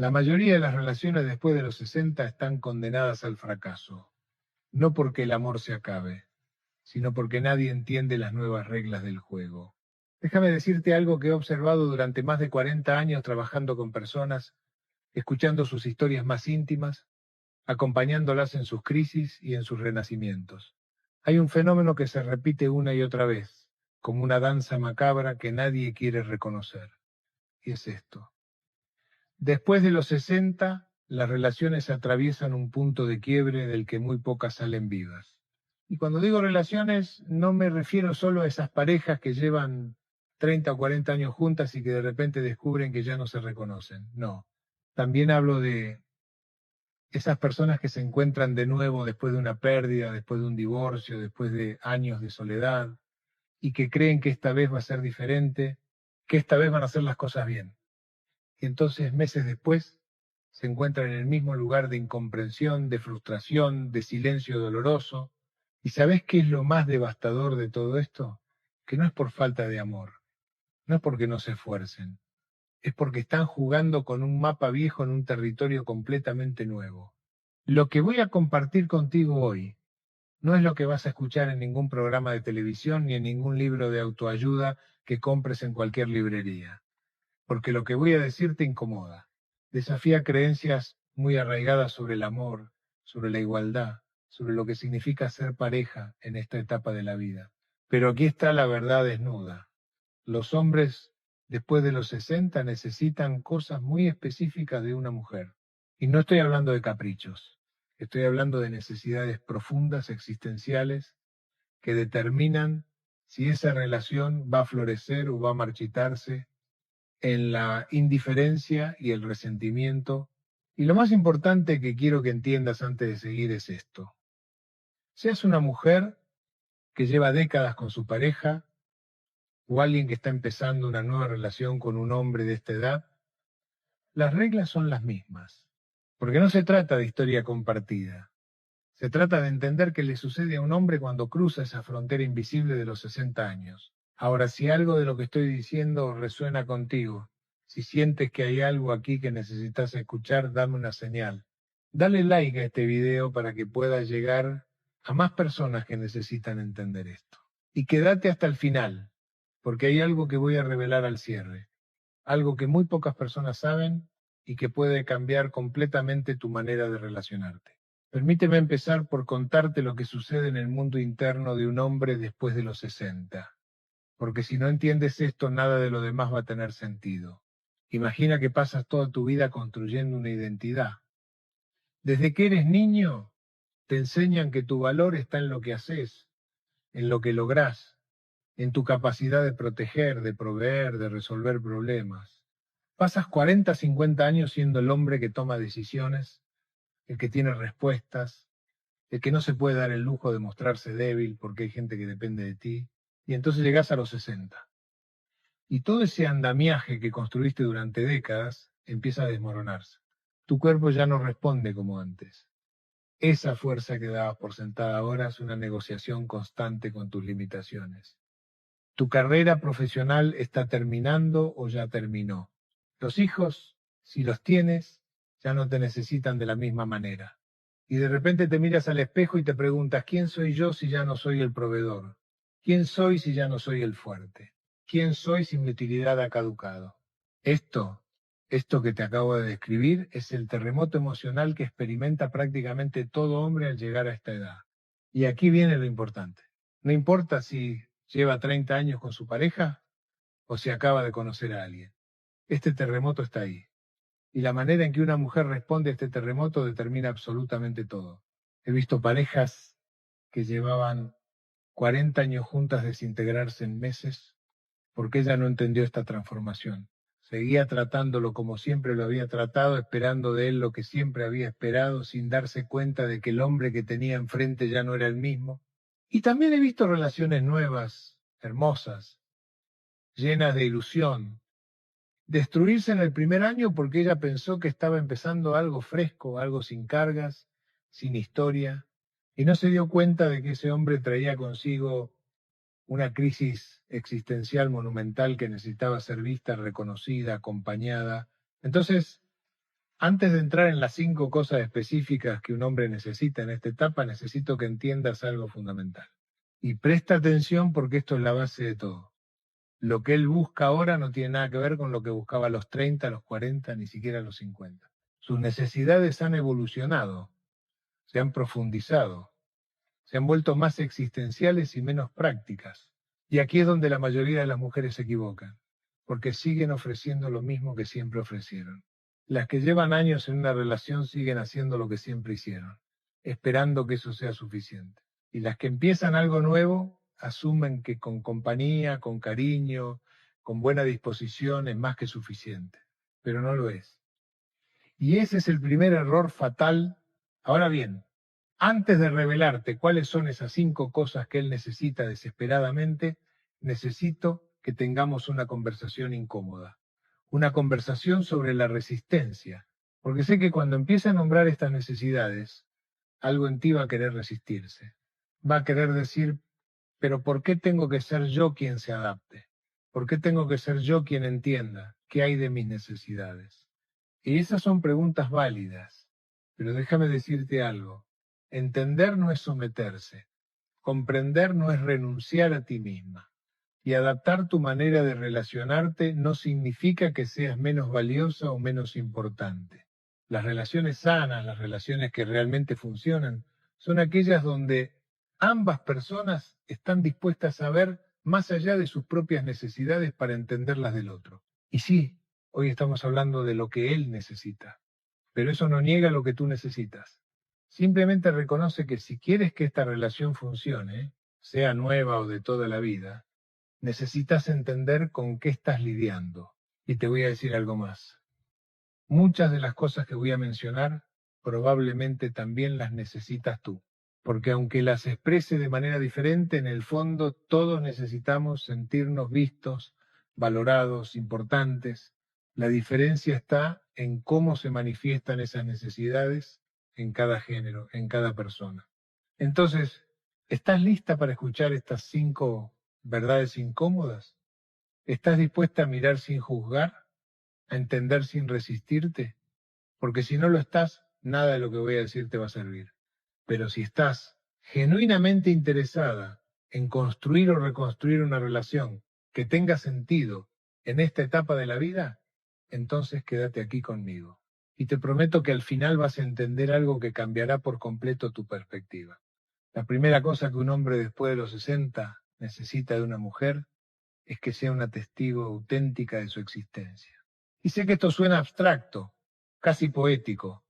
La mayoría de las relaciones después de los 60 están condenadas al fracaso, no porque el amor se acabe, sino porque nadie entiende las nuevas reglas del juego. Déjame decirte algo que he observado durante más de 40 años trabajando con personas, escuchando sus historias más íntimas, acompañándolas en sus crisis y en sus renacimientos. Hay un fenómeno que se repite una y otra vez, como una danza macabra que nadie quiere reconocer. Y es esto. Después de los 60, las relaciones atraviesan un punto de quiebre del que muy pocas salen vivas. Y cuando digo relaciones, no me refiero solo a esas parejas que llevan 30 o 40 años juntas y que de repente descubren que ya no se reconocen. No. También hablo de esas personas que se encuentran de nuevo después de una pérdida, después de un divorcio, después de años de soledad, y que creen que esta vez va a ser diferente, que esta vez van a hacer las cosas bien. Y entonces, meses después, se encuentran en el mismo lugar de incomprensión, de frustración, de silencio doloroso. ¿Y sabés qué es lo más devastador de todo esto? Que no es por falta de amor, no es porque no se esfuercen, es porque están jugando con un mapa viejo en un territorio completamente nuevo. Lo que voy a compartir contigo hoy no es lo que vas a escuchar en ningún programa de televisión ni en ningún libro de autoayuda que compres en cualquier librería, porque lo que voy a decir te incomoda. Desafía creencias muy arraigadas sobre el amor, sobre la igualdad, sobre lo que significa ser pareja en esta etapa de la vida. Pero aquí está la verdad desnuda. Los hombres, después de los 60, necesitan cosas muy específicas de una mujer. Y no estoy hablando de caprichos, estoy hablando de necesidades profundas, existenciales, que determinan si esa relación va a florecer o va a marchitarse en la indiferencia y el resentimiento. Y lo más importante que quiero que entiendas antes de seguir es esto. Seas una mujer que lleva décadas con su pareja o alguien que está empezando una nueva relación con un hombre de esta edad, las reglas son las mismas. Porque no se trata de historia compartida. Se trata de entender qué le sucede a un hombre cuando cruza esa frontera invisible de los 60 años. Ahora, si algo de lo que estoy diciendo resuena contigo, si sientes que hay algo aquí que necesitas escuchar, dame una señal. Dale like a este video para que pueda llegar a más personas que necesitan entender esto. Y quédate hasta el final, porque hay algo que voy a revelar al cierre, algo que muy pocas personas saben y que puede cambiar completamente tu manera de relacionarte. Permíteme empezar por contarte lo que sucede en el mundo interno de un hombre después de los 60, porque si no entiendes esto, nada de lo demás va a tener sentido. Imagina que pasas toda tu vida construyendo una identidad. Desde que eres niño, te enseñan que tu valor está en lo que haces, en lo que lográs, en tu capacidad de proteger, de proveer, de resolver problemas. Pasas 40, 50 años siendo el hombre que toma decisiones, el que tiene respuestas, el que no se puede dar el lujo de mostrarse débil porque hay gente que depende de ti, y entonces llegás a los 60. Y todo ese andamiaje que construiste durante décadas empieza a desmoronarse. Tu cuerpo ya no responde como antes. Esa fuerza que dabas por sentada ahora es una negociación constante con tus limitaciones. Tu carrera profesional está terminando o ya terminó. Los hijos, si los tienes, ya no te necesitan de la misma manera. Y de repente te miras al espejo y te preguntas, ¿quién soy yo si ya no soy el proveedor? ¿Quién soy si ya no soy el fuerte? ¿Quién soy si mi utilidad ha caducado? Esto, esto que te acabo de describir, es el terremoto emocional que experimenta prácticamente todo hombre al llegar a esta edad. Y aquí viene lo importante. No importa si lleva 30 años con su pareja o si acaba de conocer a alguien. Este terremoto está ahí. Y la manera en que una mujer responde a este terremoto determina absolutamente todo. He visto parejas que llevaban 40 años juntas desintegrarse en meses porque ella no entendió esta transformación. Seguía tratándolo como siempre lo había tratado, esperando de él lo que siempre había esperado, sin darse cuenta de que el hombre que tenía enfrente ya no era el mismo. Y también he visto relaciones nuevas, hermosas, llenas de ilusión, destruirse en el primer año porque ella pensó que estaba empezando algo fresco, algo sin cargas, sin historia, y no se dio cuenta de que ese hombre traía consigo una crisis existencial monumental que necesitaba ser vista, reconocida, acompañada. Entonces, Antes de entrar en las 5 cosas específicas que un hombre necesita en esta etapa, necesito que entiendas algo fundamental. Y presta atención porque esto es la base de todo. Lo que él busca ahora no tiene nada que ver con lo que buscaba a los 30, a los 40, ni siquiera a los 50. Sus necesidades han evolucionado, se han profundizado, se han vuelto más existenciales y menos prácticas. Y aquí es donde la mayoría de las mujeres se equivocan, porque siguen ofreciendo lo mismo que siempre ofrecieron. Las que llevan años en una relación siguen haciendo lo que siempre hicieron, esperando que eso sea suficiente. Y las que empiezan algo nuevo asumen que con compañía, con cariño, con buena disposición es más que suficiente, pero no lo es. Y ese es el primer error fatal. Ahora bien, antes de revelarte cuáles son esas 5 cosas que él necesita desesperadamente, necesito que tengamos una conversación incómoda, una conversación sobre la resistencia, porque sé que cuando empiece a nombrar estas necesidades, algo en ti va a querer resistirse, va a querer decir, pero ¿por qué tengo que ser yo quien se adapte? ¿Por qué tengo que ser yo quien entienda qué hay de mis necesidades? Y esas son preguntas válidas, pero déjame decirte algo. Entender no es someterse, comprender no es renunciar a ti misma. Y adaptar tu manera de relacionarte no significa que seas menos valiosa o menos importante. Las relaciones sanas, las relaciones que realmente funcionan, son aquellas donde ambas personas están dispuestas a ver más allá de sus propias necesidades para entender las del otro. Y sí, hoy estamos hablando de lo que él necesita, pero eso no niega lo que tú necesitas. Simplemente reconoce que si quieres que esta relación funcione, sea nueva o de toda la vida, necesitas entender con qué estás lidiando. Y te voy a decir algo más. Muchas de las cosas que voy a mencionar probablemente también las necesitas tú, porque aunque las exprese de manera diferente, en el fondo todos necesitamos sentirnos vistos, valorados, importantes. La diferencia está en cómo se manifiestan esas necesidades en cada género, en cada persona. Entonces, ¿estás lista para escuchar estas 5 verdades incómodas? ¿Estás dispuesta a mirar sin juzgar, a entender sin resistirte? Porque si no lo estás, nada de lo que voy a decir te va a servir. Pero si estás genuinamente interesada en construir o reconstruir una relación que tenga sentido en esta etapa de la vida, entonces quédate aquí conmigo. Y te prometo que al final vas a entender algo que cambiará por completo tu perspectiva. La primera cosa que un hombre después de los 60 necesita de una mujer es que sea una testigo auténtica de su existencia. Y sé que esto suena abstracto, casi poético,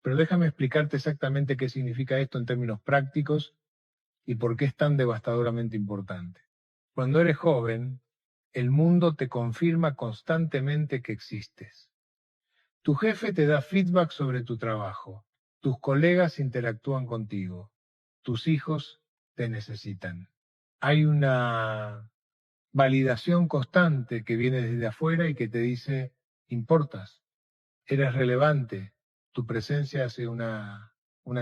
pero déjame explicarte exactamente qué significa esto en términos prácticos y por qué es tan devastadoramente importante. Cuando eres joven, el mundo te confirma constantemente que existes. Tu jefe te da feedback sobre tu trabajo, tus colegas interactúan contigo, tus hijos te necesitan. Hay una validación constante que viene desde afuera y que te dice, importas, eres relevante, tu presencia hace una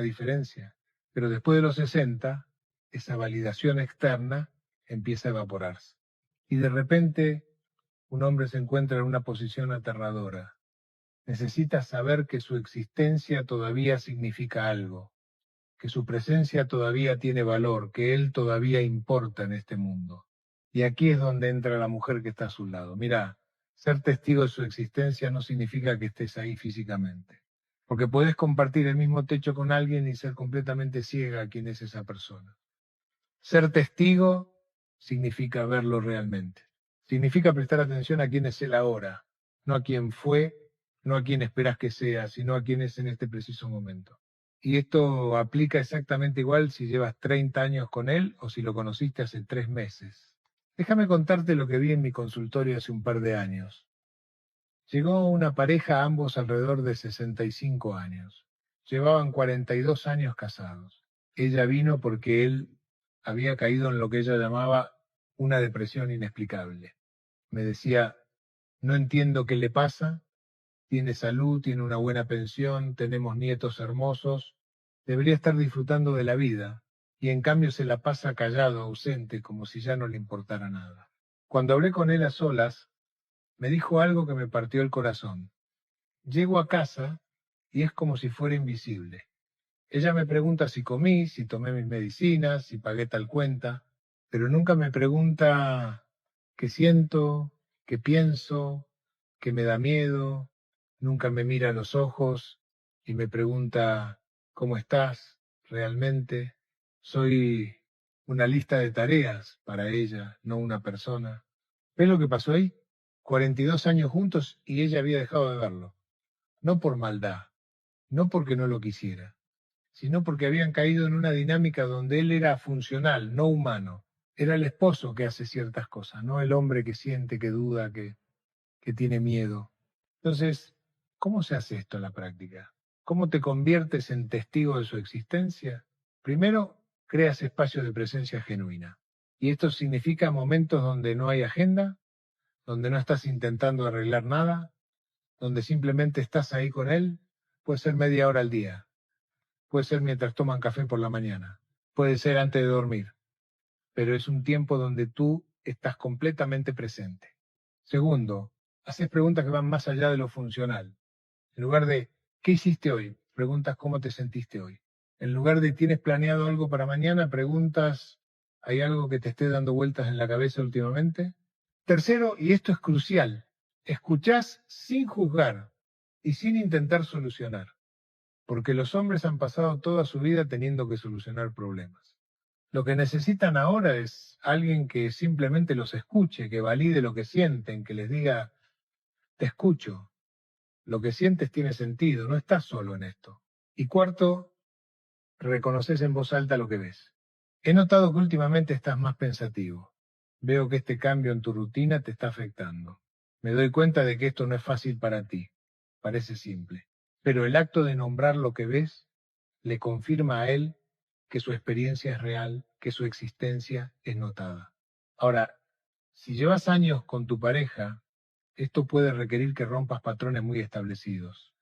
diferencia. Pero después de los 60, esa validación externa empieza a evaporarse. Y de repente un hombre se encuentra en una posición aterradora. Necesita saber que su existencia todavía significa algo, que su presencia todavía tiene valor, que él todavía importa en este mundo. Y aquí es donde entra la mujer que está a su lado. Mira, ser testigo de su existencia no significa que estés ahí físicamente, porque puedes compartir el mismo techo con alguien y ser completamente ciega a quién es esa persona. Ser testigo significa verlo realmente. Significa prestar atención a quién es él ahora, no a quién fue, no a quién esperas que sea, sino a quién es en este preciso momento. Y esto aplica exactamente igual si llevas 30 años con él o si lo conociste hace 3 meses. Déjame contarte lo que vi en mi consultorio hace un par de años. Llegó una pareja, ambos alrededor de 65 años. Llevaban 42 años casados. Ella vino porque él había caído en lo que ella llamaba una depresión inexplicable. Me decía, no entiendo qué le pasa, tiene salud, tiene una buena pensión, tenemos nietos hermosos, debería estar disfrutando de la vida, y en cambio se la pasa callado, ausente, como si ya no le importara nada. Cuando hablé con él a solas, me dijo algo que me partió el corazón. Llego a casa y es como si fuera invisible. Ella me pregunta si comí, si tomé mis medicinas, si pagué tal cuenta, pero nunca me pregunta qué siento, qué pienso, qué me da miedo, nunca me mira a los ojos y me pregunta cómo estás realmente. Soy una lista de tareas para ella, no una persona. ¿Ves lo que pasó ahí? 42 años juntos y ella había dejado de verlo. No por maldad, no porque no lo quisiera, sino porque habían caído en una dinámica donde él era funcional, no humano. Era el esposo que hace ciertas cosas, no el hombre que siente, que duda, que tiene miedo. Entonces, ¿cómo se hace esto en la práctica? ¿Cómo te conviertes en testigo de su existencia? Primero, creas espacios de presencia genuina. Y esto significa momentos donde no hay agenda, donde no estás intentando arreglar nada, donde simplemente estás ahí con él. Puede ser media hora al día, puede ser mientras toman café por la mañana, puede ser antes de dormir, pero es un tiempo donde tú estás completamente presente. Segundo, haces preguntas que van más allá de lo funcional. En lugar de ¿qué hiciste hoy?, preguntas ¿cómo te sentiste hoy? En lugar de ¿tienes planeado algo para mañana?, preguntas ¿hay algo que te esté dando vueltas en la cabeza últimamente? Tercero, y esto es crucial, escuchás sin juzgar y sin intentar solucionar, porque los hombres han pasado toda su vida teniendo que solucionar problemas. Lo que necesitan ahora es alguien que simplemente los escuche, que valide lo que sienten, que les diga, te escucho, lo que sientes tiene sentido, no estás solo en esto. Y cuarto, reconoces en voz alta lo que ves. He notado que últimamente estás más pensativo. Veo que este cambio en tu rutina te está afectando. Me doy cuenta de que esto no es fácil para ti. Parece simple. Pero el acto de nombrar lo que ves le confirma a él que su experiencia es real, que su existencia es notada. Ahora, si llevas años con tu pareja, esto puede requerir que rompas patrones muy establecidos.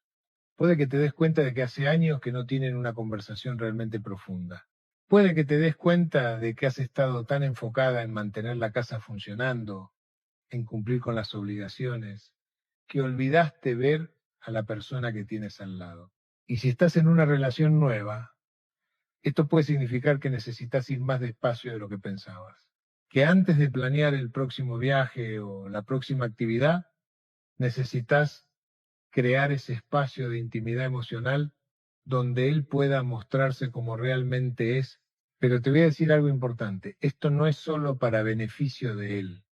Puede que te des cuenta de que hace años que no tienen una conversación realmente profunda. Puede que te des cuenta de que has estado tan enfocada en mantener la casa funcionando, en cumplir con las obligaciones, que olvidaste ver a la persona que tienes al lado. Y si estás en una relación nueva, esto puede significar que necesitas ir más despacio de lo que pensabas. Que antes de planear el próximo viaje o la próxima actividad, necesitas crear ese espacio de intimidad emocional donde él pueda mostrarse como realmente es. Pero te voy a decir algo importante, esto no es solo para beneficio de él,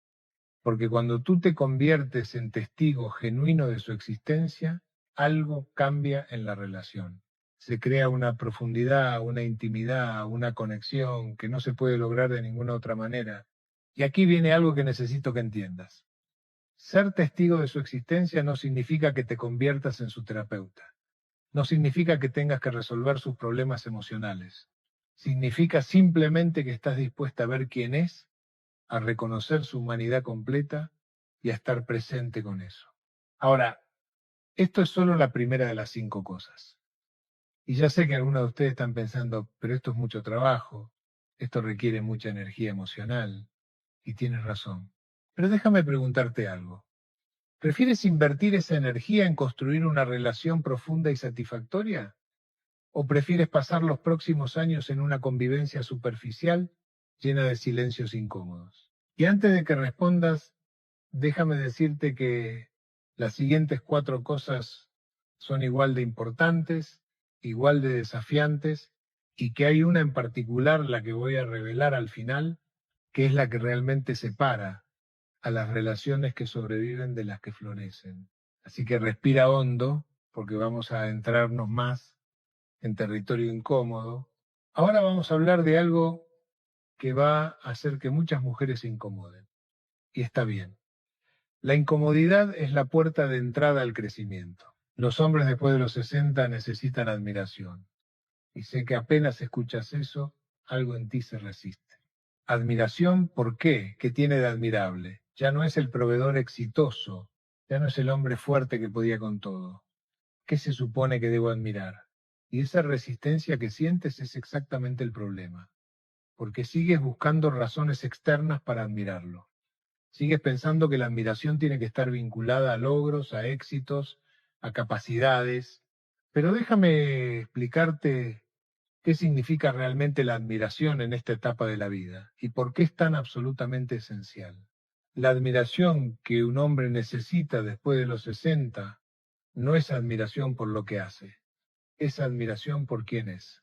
porque cuando tú te conviertes en testigo genuino de su existencia, algo cambia en la relación. Se crea una profundidad, una intimidad, una conexión que no se puede lograr de ninguna otra manera. Y aquí viene algo que necesito que entiendas. Ser testigo de su existencia no significa que te conviertas en su terapeuta. No significa que tengas que resolver sus problemas emocionales. Significa simplemente que estás dispuesta a ver quién es, a reconocer su humanidad completa y a estar presente con eso. Ahora, esto es solo la primera de las 5 cosas. Y ya sé que algunos de ustedes están pensando, pero esto es mucho trabajo, esto requiere mucha energía emocional, y tienes razón. Pero déjame preguntarte algo. ¿Prefieres invertir esa energía en construir una relación profunda y satisfactoria? ¿O prefieres pasar los próximos años en una convivencia superficial llena de silencios incómodos? Y antes de que respondas, déjame decirte que las siguientes 4 cosas son igual de importantes, igual de desafiantes, y que hay una en particular, la que voy a revelar al final, que es la que realmente separa a las relaciones que sobreviven de las que florecen. Así que respira hondo, porque vamos a adentrarnos más en territorio incómodo. Ahora vamos a hablar de algo que va a hacer que muchas mujeres se incomoden. Y está bien. La incomodidad es la puerta de entrada al crecimiento. Los hombres después de los 60 necesitan admiración. Y sé que apenas escuchas eso, algo en ti se resiste. Admiración, ¿por qué? ¿Qué tiene de admirable? Ya no es el proveedor exitoso, ya no es el hombre fuerte que podía con todo. ¿Qué se supone que debo admirar? Y esa resistencia que sientes es exactamente el problema, porque sigues buscando razones externas para admirarlo. Sigues pensando que la admiración tiene que estar vinculada a logros, a éxitos, a capacidades, Pero déjame explicarte qué significa realmente la admiración en esta etapa de la vida y por qué es tan absolutamente esencial. La admiración que un hombre necesita después de los 60 no es admiración por lo que hace, es admiración por quién es.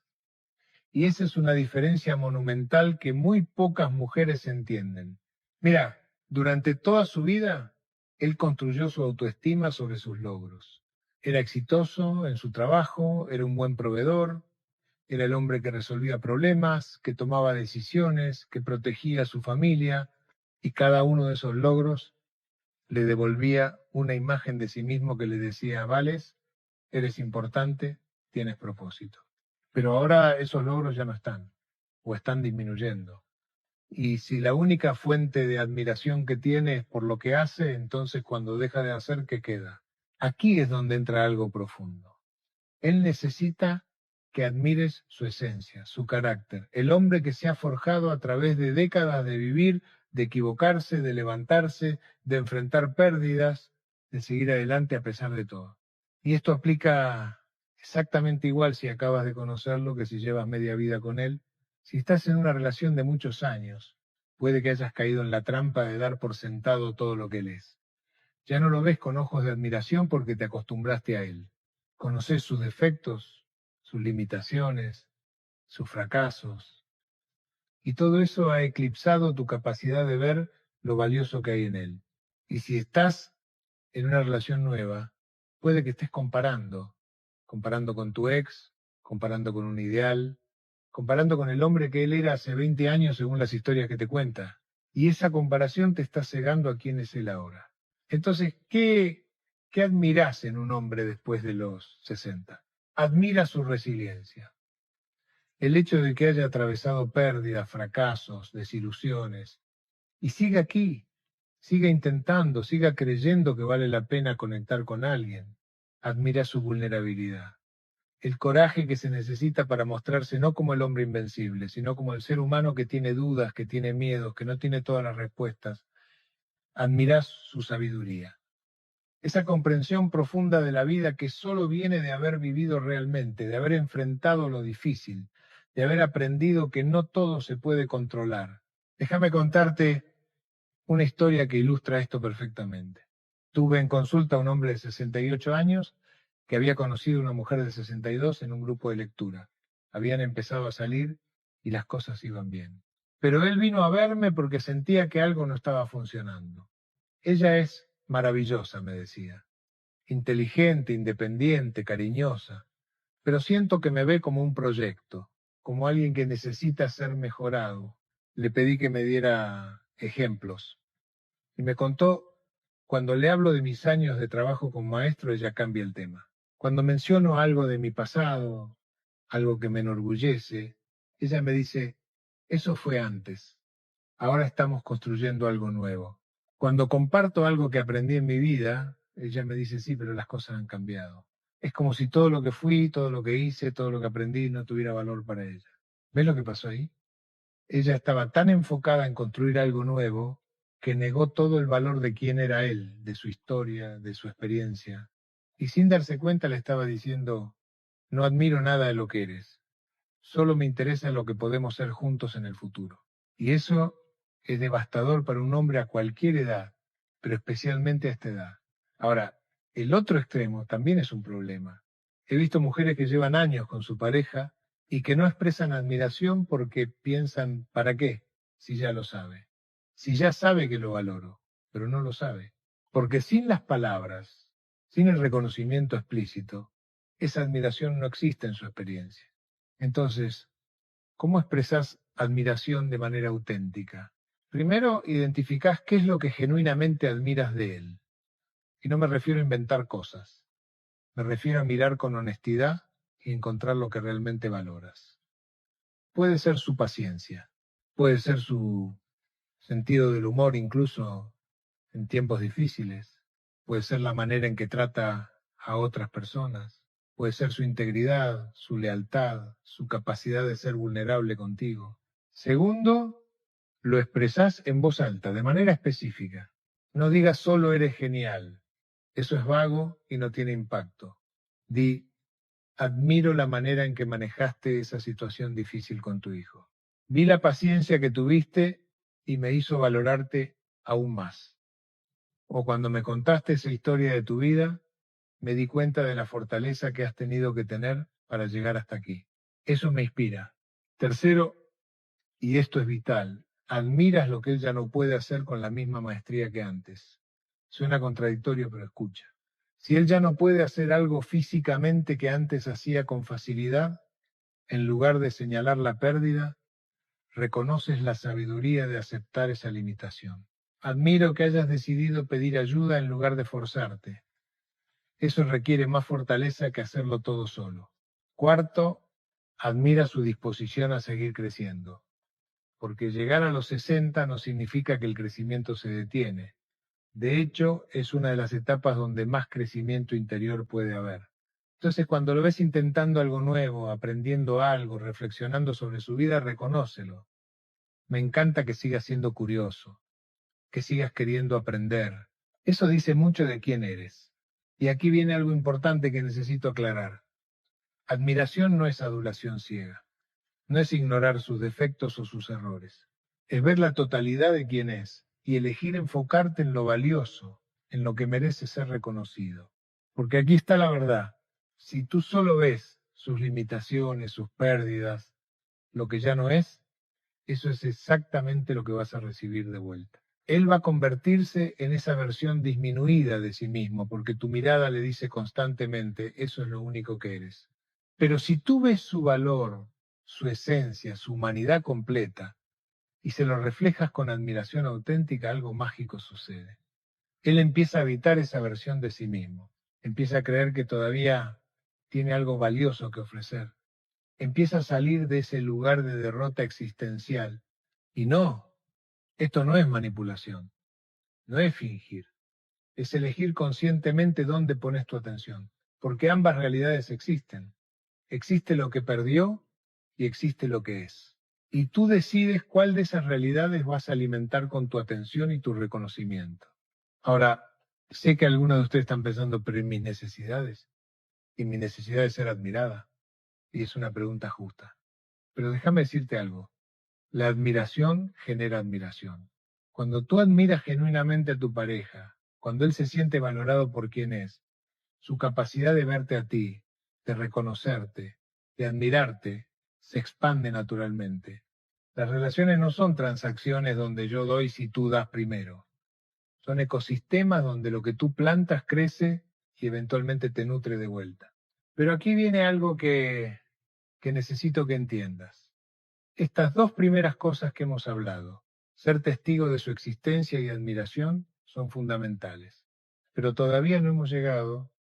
Y esa es una diferencia monumental que muy pocas mujeres entienden. Mira, durante toda su vida, él construyó su autoestima sobre sus logros. Era exitoso en su trabajo, era un buen proveedor, era el hombre que resolvía problemas, que tomaba decisiones, que protegía a su familia, y cada uno de esos logros le devolvía una imagen de sí mismo que le decía: vales, eres importante, tienes propósito. Pero ahora esos logros ya no están, o están disminuyendo. Y si la única fuente de admiración que tiene es por lo que hace, entonces cuando deja de hacer, ¿qué queda? Aquí es donde entra algo profundo. Él necesita que admires su esencia, su carácter, el hombre que se ha forjado a través de décadas de vivir, de equivocarse, de levantarse, de enfrentar pérdidas, de seguir adelante a pesar de todo. Y esto aplica exactamente igual si acabas de conocerlo que si llevas media vida con él. Si estás en una relación de muchos años, puede que hayas caído en la trampa de dar por sentado todo lo que él es. Ya no lo ves con ojos de admiración porque te acostumbraste a él. Conoces sus defectos, sus limitaciones, sus fracasos, y todo eso ha eclipsado tu capacidad de ver lo valioso que hay en él. Y si estás en una relación nueva, puede que estés comparando con tu ex, comparando con un ideal, comparando con el hombre que él era hace 20 años según las historias que te cuenta. Y esa comparación te está cegando a quién es él ahora. Entonces, ¿qué admirás en un hombre después de los 60? Admira su resiliencia. El hecho de que haya atravesado pérdidas, fracasos, desilusiones, y siga aquí, siga intentando, siga creyendo que vale la pena conectar con alguien. Admira su vulnerabilidad, el coraje que se necesita para mostrarse no como el hombre invencible, sino como el ser humano que tiene dudas, que tiene miedos, que no tiene todas las respuestas. Admirás su sabiduría, esa comprensión profunda de la vida que solo viene de haber vivido realmente, de haber enfrentado lo difícil, de haber aprendido que no todo se puede controlar. Déjame contarte una historia que ilustra esto perfectamente. Tuve en consulta a un hombre de 68 años que había conocido a una mujer de 62 en un grupo de lectura. Habían empezado a salir y las cosas iban bien. Pero él vino a verme porque sentía que algo no estaba funcionando. Ella es maravillosa, me decía, inteligente, independiente, cariñosa, pero siento que me ve como un proyecto, como alguien que necesita ser mejorado. Le pedí que me diera ejemplos y me contó: cuando le hablo de mis años de trabajo como maestro, ella cambia el tema. Cuando menciono algo de mi pasado, algo que me enorgullece, ella me dice: eso fue antes, ahora estamos construyendo algo nuevo. Cuando comparto algo que aprendí en mi vida, ella me dice: sí, pero las cosas han cambiado. Es como si todo lo que fui, todo lo que hice, todo lo que aprendí no tuviera valor para ella. ¿Ves lo que pasó ahí? Ella estaba tan enfocada en construir algo nuevo que negó todo el valor de quién era él, de su historia, de su experiencia. Y sin darse cuenta le estaba diciendo: no admiro nada de lo que eres, solo me interesa lo que podemos ser juntos en el futuro. Y eso es devastador para un hombre a cualquier edad, pero especialmente a esta edad. Ahora, el otro extremo también es un problema. He visto mujeres que llevan años con su pareja y que no expresan admiración porque piensan: ¿para qué? Si ya lo sabe. Si ya sabe que lo valoro, pero no lo sabe. Porque sin las palabras, sin el reconocimiento explícito, esa admiración no existe en su experiencia. Entonces, ¿cómo expresás admiración de manera auténtica? Primero, identificás qué es lo que genuinamente admiras de él. Y no me refiero a inventar cosas. Me refiero a mirar con honestidad y encontrar lo que realmente valoras. Puede ser su paciencia, puede ser su sentido del humor incluso en tiempos difíciles, puede ser la manera en que trata a otras personas, puede ser su integridad, su lealtad, su capacidad de ser vulnerable contigo. Segundo, lo expresás en voz alta, de manera específica. No digas solo eres genial, eso es vago y no tiene impacto. Di: Admiro la manera en que manejaste esa situación difícil con tu hijo. Vi la paciencia que tuviste y me hizo valorarte aún más. O cuando me contaste esa historia de tu vida, me di cuenta de la fortaleza que has tenido que tener para llegar hasta aquí. Eso me inspira. Tercero, y esto es vital, admiras lo que él ya no puede hacer con la misma maestría que antes. Suena contradictorio, pero escucha. Si él ya no puede hacer algo físicamente que antes hacía con facilidad, en lugar de señalar la pérdida, reconoces la sabiduría de aceptar esa limitación. Admiro que hayas decidido pedir ayuda en lugar de forzarte. Eso requiere más fortaleza que hacerlo todo solo. Cuarto, admira su disposición a seguir creciendo, porque llegar a los 60 no significa que el crecimiento se detiene. De hecho, es una de las etapas donde más crecimiento interior puede haber. Entonces, cuando lo ves intentando algo nuevo, aprendiendo algo, reflexionando sobre su vida, reconócelo. Me encanta que sigas siendo curioso, que sigas queriendo aprender. Eso dice mucho de quién eres. Y aquí viene algo importante que necesito aclarar. Admiración no es adulación ciega, no es ignorar sus defectos o sus errores. Es ver la totalidad de quién es y elegir enfocarte en lo valioso, en lo que merece ser reconocido. Porque aquí está la verdad. Si tú solo ves sus limitaciones, sus pérdidas, lo que ya no es, eso es exactamente lo que vas a recibir de vuelta. Él va a convertirse en esa versión disminuida de sí mismo, porque tu mirada le dice constantemente, eso es lo único que eres. Pero si tú ves su valor, su esencia, su humanidad completa, y se lo reflejas con admiración auténtica, algo mágico sucede. Él empieza a habitar esa versión de sí mismo, empieza a creer que todavía tiene algo valioso que ofrecer, empieza a salir de ese lugar de derrota existencial. Y no, esto no es manipulación, no es fingir, es elegir conscientemente dónde pones tu atención, porque ambas realidades existen. Existe lo que perdió y existe lo que es. Y tú decides cuál de esas realidades vas a alimentar con tu atención y tu reconocimiento. Ahora, sé que algunos de ustedes están pensando, pero ¿en mis necesidades? ¿Y mi necesidad de ser admirada? Y es una pregunta justa. Pero déjame decirte algo. La admiración genera admiración. Cuando tú admiras genuinamente a tu pareja, cuando él se siente valorado por quien es, su capacidad de verte a ti, de reconocerte, de admirarte, se expande naturalmente. Las relaciones no son transacciones donde yo doy si tú das primero. Son ecosistemas donde lo que tú plantas crece y eventualmente te nutre de vuelta. Pero aquí viene algo que necesito que entiendas. Estas dos primeras cosas que hemos hablado, ser testigo de su existencia y admiración, son fundamentales. Pero todavía no hemos llegado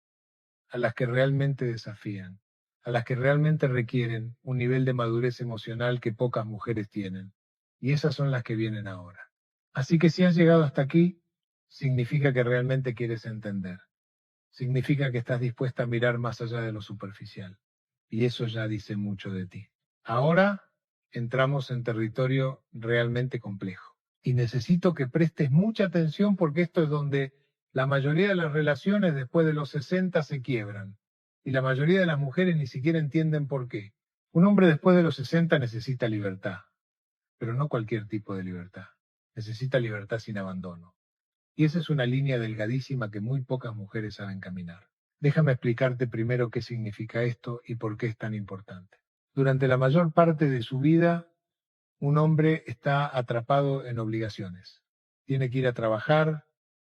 a las que realmente desafían, a las que realmente requieren un nivel de madurez emocional que pocas mujeres tienen. Y esas son las que vienen ahora. Así que si has llegado hasta aquí, significa que realmente quieres entender. Significa que estás dispuesta a mirar más allá de lo superficial. Y eso ya dice mucho de ti. Ahora entramos en territorio realmente complejo. Y necesito que prestes mucha atención porque esto es donde la mayoría de las relaciones después de los 60 se quiebran. Y la mayoría de las mujeres ni siquiera entienden por qué. Un hombre después de los 60 necesita libertad, pero no cualquier tipo de libertad. Necesita libertad sin abandono. Y esa es una línea delgadísima que muy pocas mujeres saben caminar. Déjame explicarte primero qué significa esto y por qué es tan importante. Durante la mayor parte de su vida, un hombre está atrapado en obligaciones. Tiene que ir a trabajar,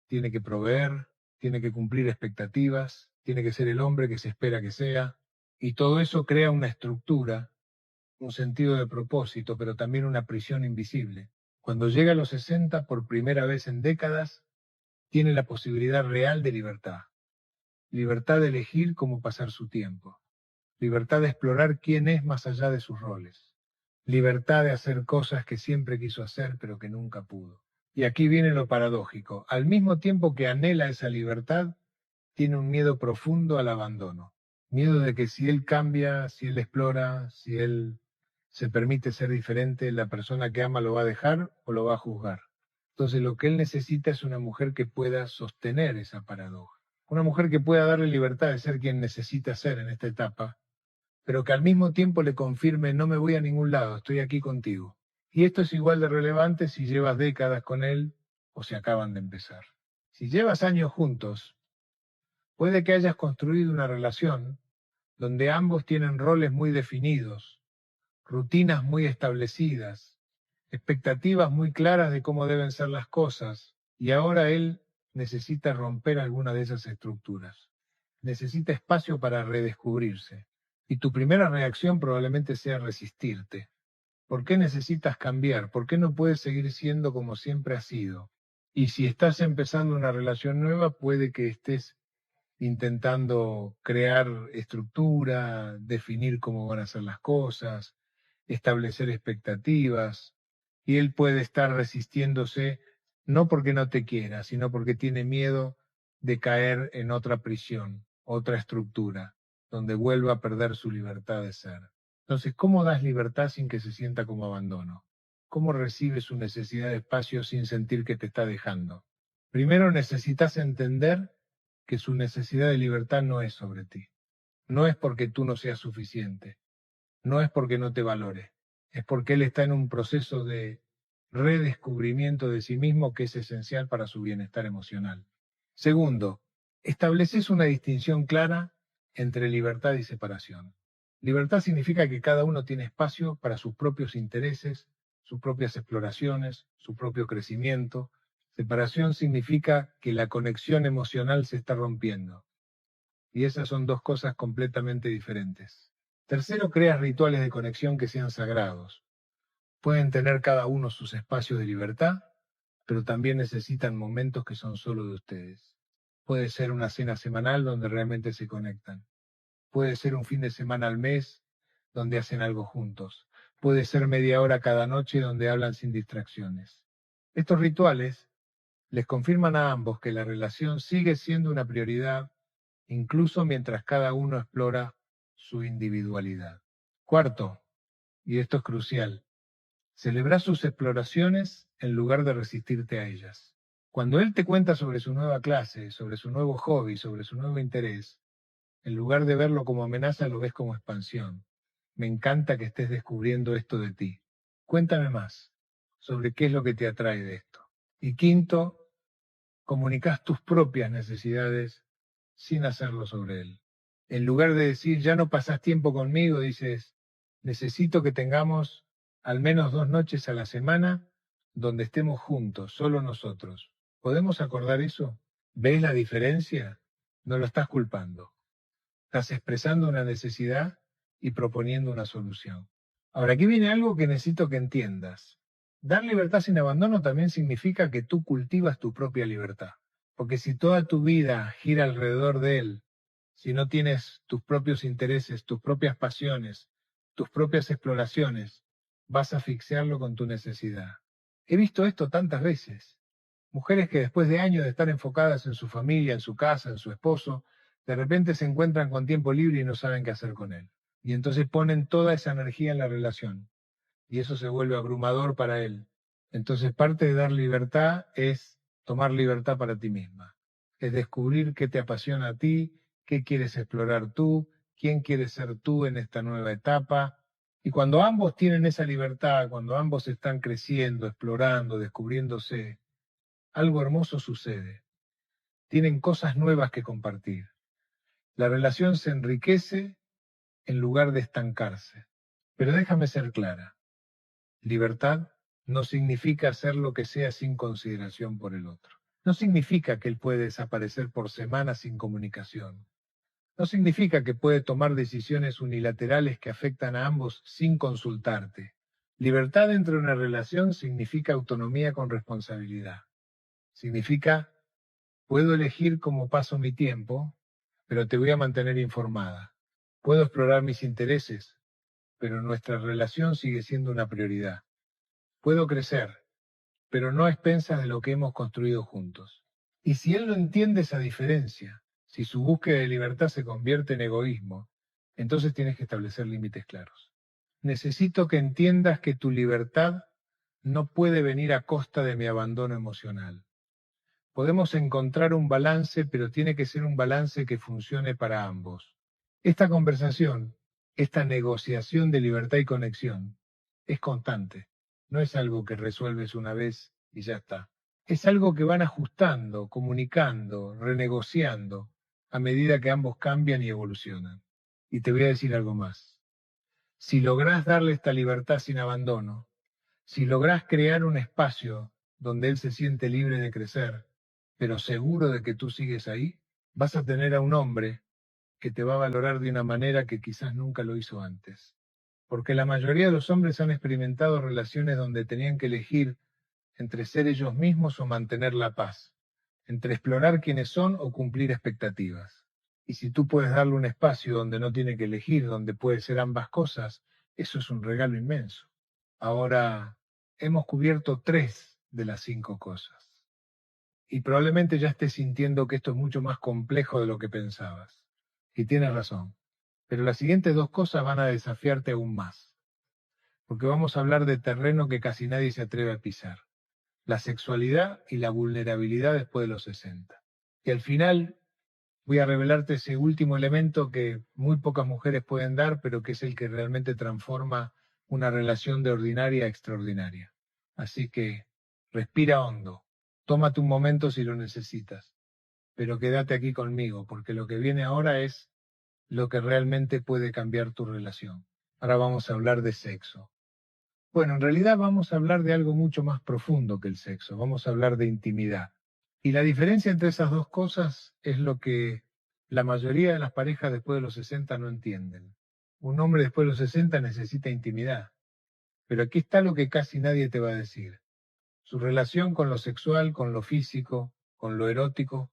tiene que proveer, tiene que cumplir expectativas, tiene que ser el hombre que se espera que sea, y todo eso crea una estructura, un sentido de propósito, pero también una prisión invisible. Cuando llega a los 60, por primera vez en décadas, tiene la posibilidad real de libertad. Libertad de elegir cómo pasar su tiempo. Libertad de explorar quién es más allá de sus roles. Libertad de hacer cosas que siempre quiso hacer pero que nunca pudo. Y aquí viene lo paradójico. Al mismo tiempo que anhela esa libertad, tiene un miedo profundo al abandono. Miedo de que si él cambia, si él explora, si él se permite ser diferente, la persona que ama lo va a dejar o lo va a juzgar. Entonces lo que él necesita es una mujer que pueda sostener esa paradoja. Una mujer que pueda darle libertad de ser quien necesita ser en esta etapa pero que al mismo tiempo le confirme no me voy a ningún lado, estoy aquí contigo. Y esto es igual de relevante si llevas décadas con él o si acaban de empezar. Si llevas años juntos, puede que hayas construido una relación donde ambos tienen roles muy definidos, rutinas muy establecidas, expectativas muy claras de cómo deben ser las cosas, y ahora él necesita romper alguna de esas estructuras. Necesita espacio para redescubrirse. Y tu primera reacción probablemente sea resistirte. ¿Por qué necesitas cambiar? ¿Por qué no puedes seguir siendo como siempre has sido? Y si estás empezando una relación nueva, puede que estés intentando crear estructura, definir cómo van a ser las cosas, establecer expectativas, y él puede estar resistiéndose no porque no te quiera, sino porque tiene miedo de caer en otra prisión, otra estructura, donde vuelva a perder su libertad de ser. Entonces, ¿cómo das libertad sin que se sienta como abandono? ¿Cómo recibes su necesidad de espacio sin sentir que te está dejando? Primero necesitas entender que su necesidad de libertad no es sobre ti. No es porque tú no seas suficiente. No es porque no te valore. Es porque él está en un proceso de redescubrimiento de sí mismo que es esencial para su bienestar emocional. Segundo, estableces una distinción clara entre libertad y separación. Libertad significa que cada uno tiene espacio para sus propios intereses, sus propias exploraciones, su propio crecimiento. Separación significa que la conexión emocional se está rompiendo. Y esas son dos cosas completamente diferentes. Tercero, creas rituales de conexión que sean sagrados. Pueden tener cada uno sus espacios de libertad, pero también necesitan momentos que son solo de ustedes. Puede ser una cena semanal donde realmente se conectan. Puede ser un fin de semana al mes donde hacen algo juntos. Puede ser media hora cada noche donde hablan sin distracciones. Estos rituales les confirman a ambos que la relación sigue siendo una prioridad, incluso mientras cada uno explora su individualidad. Cuarto, y esto es crucial, celebra sus exploraciones en lugar de resistirte a ellas. Cuando él te cuenta sobre su nueva clase, sobre su nuevo hobby, sobre su nuevo interés, en lugar de verlo como amenaza, lo ves como expansión. Me encanta que estés descubriendo esto de ti. Cuéntame más sobre qué es lo que te atrae de esto. Y quinto, comunicas tus propias necesidades sin hacerlo sobre él. En lugar de decir, ya no pasás tiempo conmigo, dices, necesito que tengamos al menos 2 noches a la semana donde estemos juntos, solo nosotros. ¿Podemos acordar eso? ¿Ves la diferencia? No lo estás culpando. Estás expresando una necesidad y proponiendo una solución. Ahora, aquí viene algo que necesito que entiendas. Dar libertad sin abandono también significa que tú cultivas tu propia libertad. Porque si toda tu vida gira alrededor de él, si no tienes tus propios intereses, tus propias pasiones, tus propias exploraciones, vas a asfixiarlo con tu necesidad. He visto esto tantas veces. Mujeres que después de años de estar enfocadas en su familia, en su casa, en su esposo, de repente se encuentran con tiempo libre y no saben qué hacer con él. Y entonces ponen toda esa energía en la relación. Y eso se vuelve abrumador para él. Entonces parte de dar libertad es tomar libertad para ti misma. Es descubrir qué te apasiona a ti, qué quieres explorar tú, quién quieres ser tú en esta nueva etapa. Y cuando ambos tienen esa libertad, cuando ambos están creciendo, explorando, descubriéndose, algo hermoso sucede. Tienen cosas nuevas que compartir. La relación se enriquece en lugar de estancarse. Pero déjame ser clara. Libertad no significa hacer lo que sea sin consideración por el otro. No significa que él puede desaparecer por semanas sin comunicación. No significa que puede tomar decisiones unilaterales que afectan a ambos sin consultarte. Libertad dentro de una relación significa autonomía con responsabilidad. Significa, puedo elegir cómo paso mi tiempo, pero te voy a mantener informada. Puedo explorar mis intereses, pero nuestra relación sigue siendo una prioridad. Puedo crecer, pero no a expensas de lo que hemos construido juntos. Y si él no entiende esa diferencia, si su búsqueda de libertad se convierte en egoísmo, entonces tienes que establecer límites claros. Necesito que entiendas que tu libertad no puede venir a costa de mi abandono emocional. Podemos encontrar un balance, pero tiene que ser un balance que funcione para ambos. Esta conversación Esta negociación de libertad y conexión es constante. No es algo que resuelves una vez y ya está. Es algo que van ajustando, comunicando, renegociando, a medida que ambos cambian y evolucionan. Y te voy a decir algo más. Si lográs darle esta libertad sin abandono, si lográs crear un espacio donde él se siente libre de crecer, pero seguro de que tú sigues ahí, vas a tener a un hombre que te va a valorar de una manera que quizás nunca lo hizo antes. Porque la mayoría de los hombres han experimentado relaciones donde tenían que elegir entre ser ellos mismos o mantener la paz, entre explorar quiénes son o cumplir expectativas. Y si tú puedes darle un espacio donde no tiene que elegir, donde puede ser ambas cosas, eso es un regalo inmenso. Ahora, hemos cubierto 3 de las 5 cosas. Y probablemente ya estés sintiendo que esto es mucho más complejo de lo que pensabas. Y tienes razón. Pero las siguientes 2 cosas van a desafiarte aún más. Porque vamos a hablar de terreno que casi nadie se atreve a pisar. La sexualidad y la vulnerabilidad después de los 60. Y al final voy a revelarte ese último elemento que muy pocas mujeres pueden dar, pero que es el que realmente transforma una relación de ordinaria a extraordinaria. Así que respira hondo, tómate un momento si lo necesitas, pero quédate aquí conmigo, porque lo que viene ahora es lo que realmente puede cambiar tu relación. Ahora vamos a hablar de sexo. Bueno, en realidad vamos a hablar de algo mucho más profundo que el sexo, vamos a hablar de intimidad. Y la diferencia entre esas 2 cosas es lo que la mayoría de las parejas después de los 60 no entienden. Un hombre después de los 60 necesita intimidad, pero aquí está lo que casi nadie te va a decir. Su relación con lo sexual, con lo físico, con lo erótico,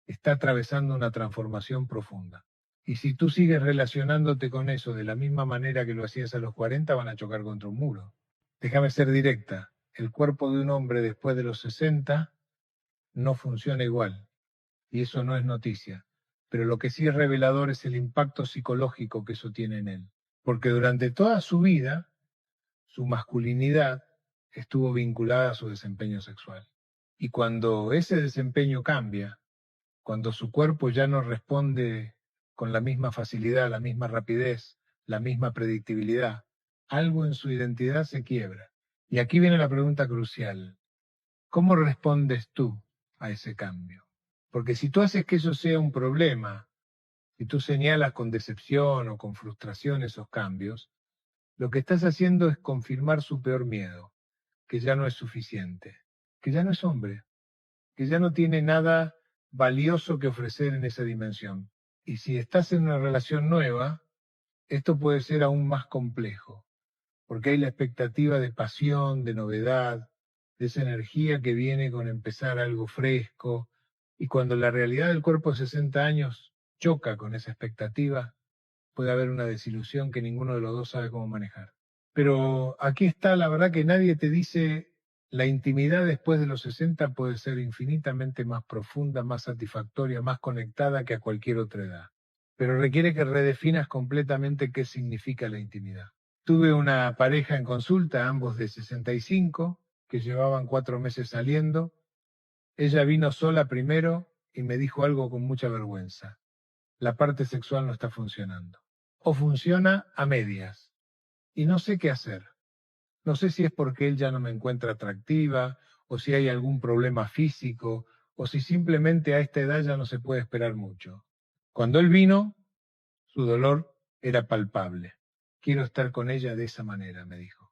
está atravesando una transformación profunda. Y si tú sigues relacionándote con eso de la misma manera que lo hacías a los 40, van a chocar contra un muro. Déjame ser directa, el cuerpo de un hombre después de los 60 no funciona igual, y eso no es noticia. Pero lo que sí es revelador es el impacto psicológico que eso tiene en él. Porque durante toda su vida, su masculinidad estuvo vinculada a su desempeño sexual. Y cuando ese desempeño cambia, cuando su cuerpo ya no responde con la misma facilidad, la misma rapidez, la misma predictibilidad, algo en su identidad se quiebra. Y aquí viene la pregunta crucial. ¿Cómo respondes tú a ese cambio? Porque si tú haces que eso sea un problema, si tú señalas con decepción o con frustración esos cambios, lo que estás haciendo es confirmar su peor miedo, que ya no es suficiente, que ya no es hombre, que ya no tiene nada valioso que ofrecer en esa dimensión. Y si estás en una relación nueva, esto puede ser aún más complejo, porque hay la expectativa de pasión, de novedad, de esa energía que viene con empezar algo fresco, y cuando la realidad del cuerpo de 60 años choca con esa expectativa, puede haber una desilusión que ninguno de los dos sabe cómo manejar. Pero aquí está, la verdad que nadie te dice, la intimidad después de los 60 puede ser infinitamente más profunda, más satisfactoria, más conectada que a cualquier otra edad. Pero requiere que redefinas completamente qué significa la intimidad. Tuve una pareja en consulta, ambos de 65, que llevaban 4 meses saliendo. Ella vino sola primero y me dijo algo con mucha vergüenza. La parte sexual no está funcionando. O funciona a medias. Y no sé qué hacer. No sé si es porque él ya no me encuentra atractiva, o si hay algún problema físico, o si simplemente a esta edad ya no se puede esperar mucho. Cuando él vino, su dolor era palpable. Quiero estar con ella de esa manera, me dijo.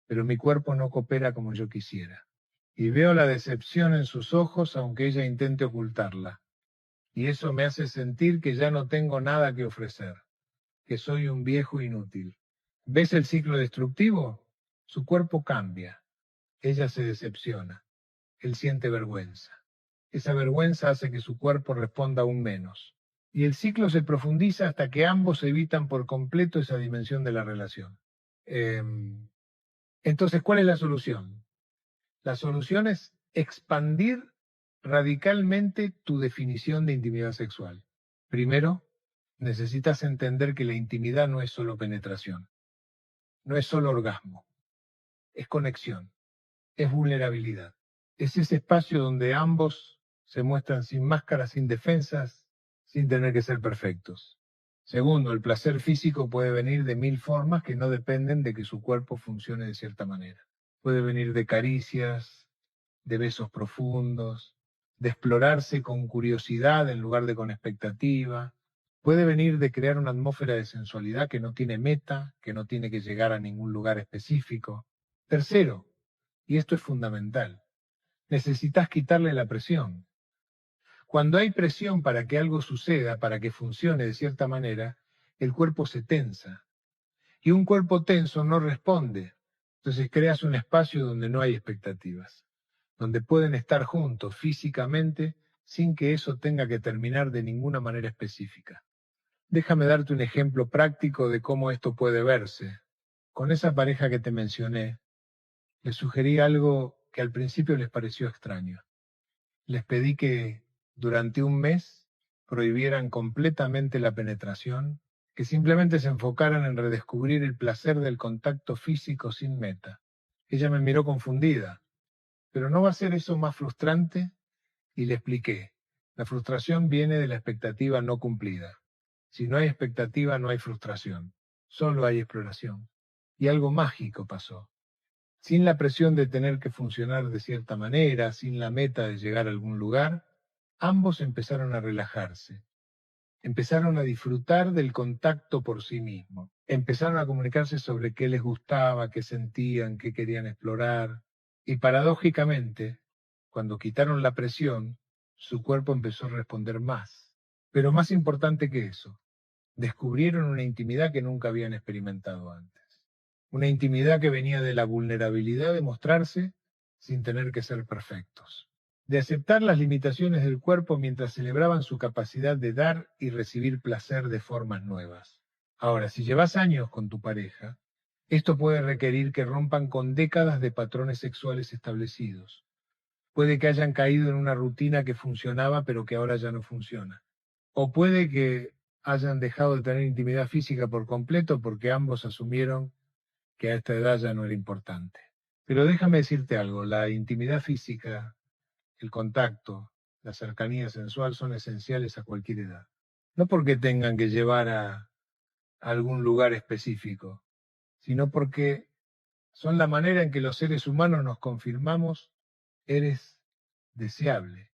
Pero mi cuerpo no coopera como yo quisiera. Y veo la decepción en sus ojos aunque ella intente ocultarla. Y eso me hace sentir que ya no tengo nada que ofrecer, que soy un viejo inútil. ¿Ves el ciclo destructivo? Su cuerpo cambia. Ella se decepciona. Él siente vergüenza. Esa vergüenza hace que su cuerpo responda aún menos. Y el ciclo se profundiza hasta que ambos evitan por completo esa dimensión de la relación. Entonces, ¿cuál es la solución? La solución es expandir radicalmente tu definición de intimidad sexual. Primero, necesitas entender que la intimidad no es solo penetración, no es solo orgasmo, es conexión, es vulnerabilidad. Es ese espacio donde ambos se muestran sin máscaras, sin defensas, sin tener que ser perfectos. Segundo, el placer físico puede venir de 1000 formas que no dependen de que su cuerpo funcione de cierta manera. Puede venir de caricias, de besos profundos, de explorarse con curiosidad en lugar de con expectativa. Puede venir de crear una atmósfera de sensualidad que no tiene meta, que no tiene que llegar a ningún lugar específico. Tercero, y esto es fundamental, necesitas quitarle la presión. Cuando hay presión para que algo suceda, para que funcione de cierta manera, el cuerpo se tensa. Y un cuerpo tenso no responde. Entonces creas un espacio donde no hay expectativas, donde pueden estar juntos físicamente sin que eso tenga que terminar de ninguna manera específica. Déjame darte un ejemplo práctico de cómo esto puede verse. Con esa pareja que te mencioné, les sugerí algo que al principio les pareció extraño. Les pedí que durante un mes prohibieran completamente la penetración, que simplemente se enfocaran en redescubrir el placer del contacto físico sin meta. Ella me miró confundida. ¿Pero no va a ser eso más frustrante? Y le expliqué. La frustración viene de la expectativa no cumplida. Si no hay expectativa, no hay frustración. Solo hay exploración. Y algo mágico pasó. Sin la presión de tener que funcionar de cierta manera, sin la meta de llegar a algún lugar, ambos empezaron a relajarse. Empezaron a disfrutar del contacto por sí mismos. Empezaron a comunicarse sobre qué les gustaba, qué sentían, qué querían explorar. Y paradójicamente, cuando quitaron la presión, su cuerpo empezó a responder más. Pero más importante que eso, descubrieron una intimidad que nunca habían experimentado antes. Una intimidad que venía de la vulnerabilidad de mostrarse sin tener que ser perfectos. De aceptar las limitaciones del cuerpo mientras celebraban su capacidad de dar y recibir placer de formas nuevas. Ahora, si llevas años con tu pareja, esto puede requerir que rompan con décadas de patrones sexuales establecidos. Puede que hayan caído en una rutina que funcionaba pero que ahora ya no funciona. O puede que hayan dejado de tener intimidad física por completo porque ambos asumieron que a esta edad ya no era importante. Pero déjame decirte algo, la intimidad física, el contacto, la cercanía sensual son esenciales a cualquier edad. No porque tengan que llevar a algún lugar específico, sino porque son la manera en que los seres humanos nos confirmamos: eres deseable,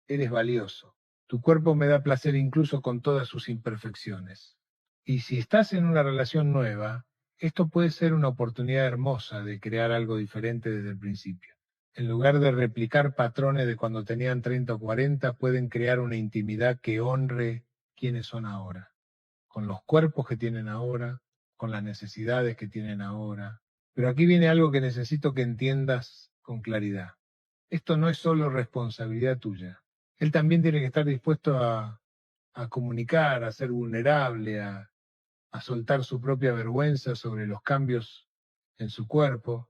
eres valioso. Tu cuerpo me da placer incluso con todas sus imperfecciones. Y si estás en una relación nueva, esto puede ser una oportunidad hermosa de crear algo diferente desde el principio. En lugar de replicar patrones de cuando tenían 30 o 40, pueden crear una intimidad que honre quienes son ahora, con los cuerpos que tienen ahora, con las necesidades que tienen ahora. Pero aquí viene algo que necesito que entiendas con claridad. Esto no es solo responsabilidad tuya. Él también tiene que estar dispuesto a comunicar, a ser vulnerable, a soltar su propia vergüenza sobre los cambios en su cuerpo.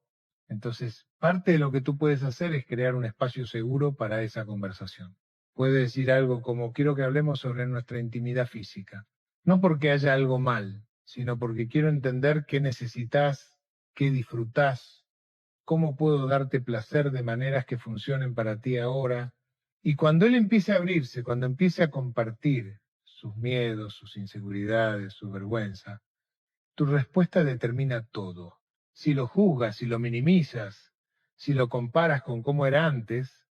Entonces, parte de lo que tú puedes hacer es crear un espacio seguro para esa conversación. Puede decir algo como: quiero que hablemos sobre nuestra intimidad física. No porque haya algo mal, sino porque quiero entender qué necesitas, qué disfrutás, cómo puedo darte placer de maneras que funcionen para ti ahora. Y cuando él empiece a abrirse, cuando empiece a compartir sus miedos, sus inseguridades, su vergüenza, tu respuesta determina todo. Si lo juzgas, si lo minimizas, si lo comparas con cómo era antes,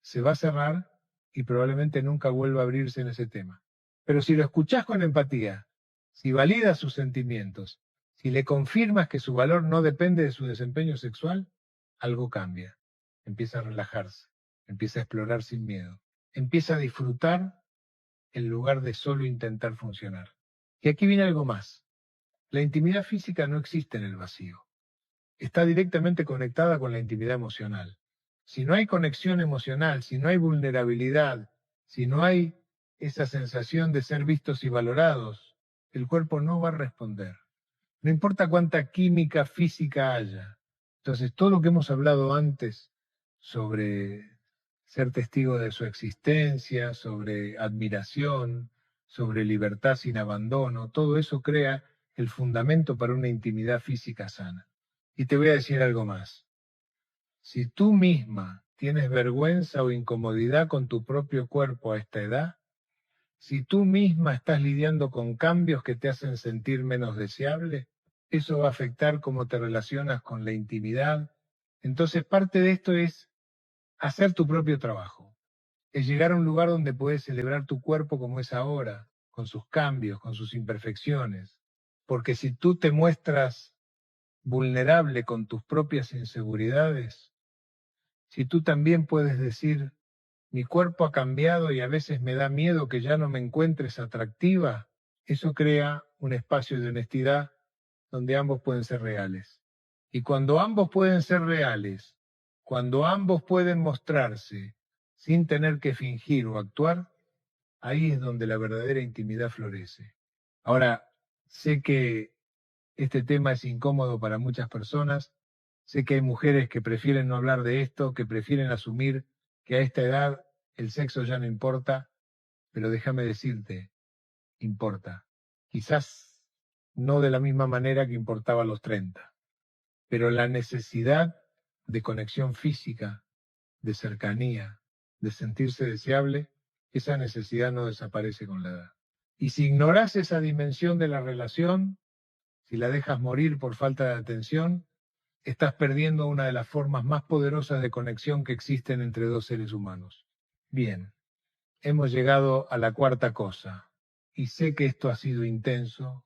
se va a cerrar y probablemente nunca vuelva a abrirse en ese tema. Pero si lo escuchás con empatía, si validas sus sentimientos, si le confirmas que su valor no depende de su desempeño sexual, algo cambia. Empieza a relajarse, empieza a explorar sin miedo, empieza a disfrutar en lugar de solo intentar funcionar. Y aquí viene algo más. La intimidad física no existe en el vacío. Está directamente conectada con la intimidad emocional. Si no hay conexión emocional, si no hay vulnerabilidad, si no hay esa sensación de ser vistos y valorados, el cuerpo no va a responder. No importa cuánta química física haya. Entonces, todo lo que hemos hablado antes sobre ser testigo de su existencia, sobre admiración, sobre libertad sin abandono, todo eso crea el fundamento para una intimidad física sana. Y te voy a decir algo más. Si tú misma tienes vergüenza o incomodidad con tu propio cuerpo a esta edad, Si tú misma estás lidiando con cambios que te hacen sentir menos deseable, eso va a afectar cómo te relacionas con la intimidad. Entonces, parte de esto es hacer tu propio trabajo, es llegar a un lugar donde puedes celebrar tu cuerpo como es ahora, con sus cambios, con sus imperfecciones. Porque si tú te muestras vulnerable con tus propias inseguridades, si tú también puedes decir, mi cuerpo ha cambiado y a veces me da miedo que ya no me encuentres atractiva, eso crea un espacio de honestidad donde ambos pueden ser reales. Y cuando ambos pueden ser reales, cuando ambos pueden mostrarse sin tener que fingir o actuar, ahí es donde la verdadera intimidad florece. Ahora, sé que este tema es incómodo para muchas personas. Sé que hay mujeres que prefieren no hablar de esto, que prefieren asumir que a esta edad el sexo ya no importa, pero déjame decirte, importa. Quizás no de la misma manera que importaba a los 30, pero la necesidad de conexión física, de cercanía, de sentirse deseable, esa necesidad no desaparece con la edad. Y si ignoras esa dimensión de la relación, si la dejas morir por falta de atención, estás perdiendo una de las formas más poderosas de conexión que existen entre dos seres humanos. Bien, hemos llegado a la cuarta cosa, y sé que esto ha sido intenso,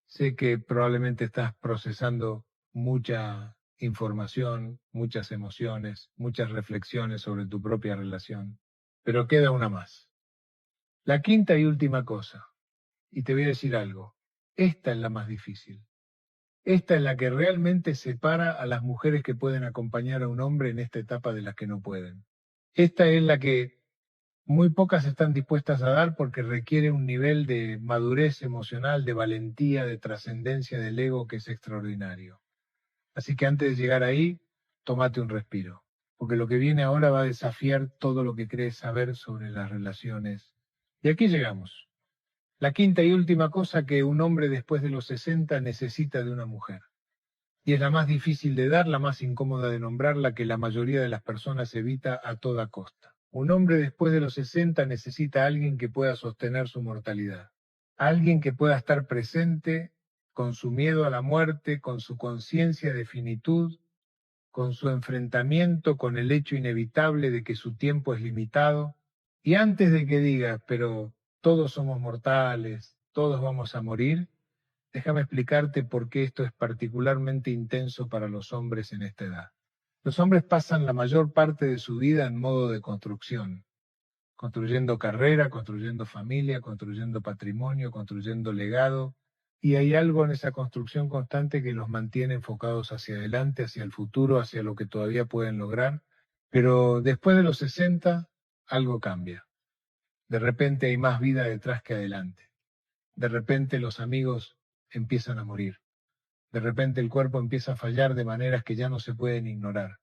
sé que probablemente estás procesando mucha información, muchas emociones, muchas reflexiones sobre tu propia relación, pero queda una más. La quinta y última cosa, y te voy a decir algo, esta es la más difícil. Esta es la que realmente separa a las mujeres que pueden acompañar a un hombre en esta etapa de las que no pueden. Esta es la que muy pocas están dispuestas a dar porque requiere un nivel de madurez emocional, de valentía, de trascendencia del ego que es extraordinario. Así que antes de llegar ahí, tómate un respiro, porque lo que viene ahora va a desafiar todo lo que crees saber sobre las relaciones. Y aquí llegamos. La quinta y última cosa que un hombre después de los 60 necesita de una mujer. Y es la más difícil de dar, la más incómoda de nombrar, la que la mayoría de las personas evita a toda costa. Un hombre después de los 60 necesita a alguien que pueda sostener su mortalidad, alguien que pueda estar presente con su miedo a la muerte, con su conciencia de finitud, con su enfrentamiento con el hecho inevitable de que su tiempo es limitado, y antes de que diga, pero todos somos mortales, todos vamos a morir, déjame explicarte por qué esto es particularmente intenso para los hombres en esta edad. Los hombres pasan la mayor parte de su vida en modo de construcción, construyendo carrera, construyendo familia, construyendo patrimonio, construyendo legado, y hay algo en esa construcción constante que los mantiene enfocados hacia adelante, hacia el futuro, hacia lo que todavía pueden lograr, pero después de los 60 algo cambia. De repente hay más vida detrás que adelante. De repente los amigos empiezan a morir. De repente el cuerpo empieza a fallar de maneras que ya no se pueden ignorar.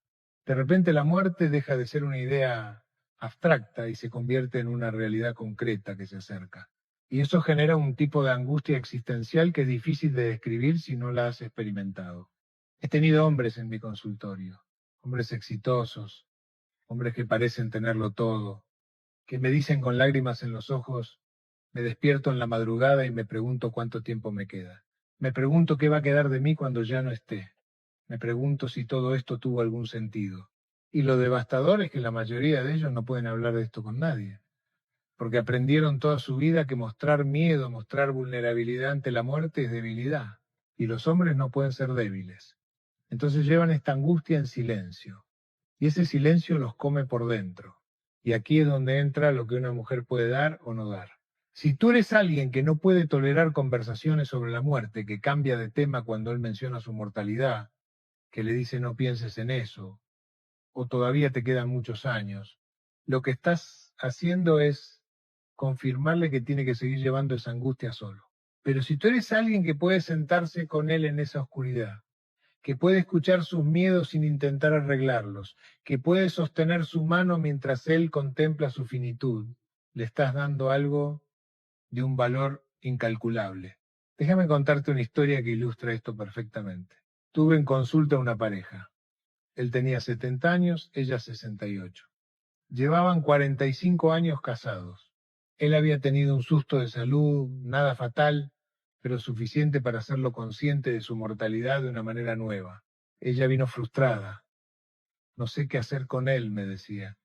De repente la muerte deja de ser una idea abstracta y se convierte en una realidad concreta que se acerca. Y eso genera un tipo de angustia existencial que es difícil de describir si no la has experimentado. He tenido hombres en mi consultorio, hombres exitosos, hombres que parecen tenerlo todo, que me dicen con lágrimas en los ojos, me despierto en la madrugada y me pregunto cuánto tiempo me queda. Me pregunto qué va a quedar de mí cuando ya no esté. Me pregunto si todo esto tuvo algún sentido. Y lo devastador es que la mayoría de ellos no pueden hablar de esto con nadie, porque aprendieron toda su vida que mostrar miedo, mostrar vulnerabilidad ante la muerte es debilidad, y los hombres no pueden ser débiles. Entonces llevan esta angustia en silencio, y ese silencio los come por dentro. Y aquí es donde entra lo que una mujer puede dar o no dar. Si tú eres alguien que no puede tolerar conversaciones sobre la muerte, que cambia de tema cuando él menciona su mortalidad, que le dice no pienses en eso, o todavía te quedan muchos años, lo que estás haciendo es confirmarle que tiene que seguir llevando esa angustia solo. Pero si tú eres alguien que puede sentarse con él en esa oscuridad, que puede escuchar sus miedos sin intentar arreglarlos, que puede sostener su mano mientras él contempla su finitud, le estás dando algo de un valor incalculable. Déjame contarte una historia que ilustra esto perfectamente. Tuve en consulta una pareja. Él tenía 70 años, ella 68. Llevaban 45 años casados. Él había tenido un susto de salud, nada fatal, pero suficiente para hacerlo consciente de su mortalidad de una manera nueva. Ella vino frustrada. No sé qué hacer con él, me decía.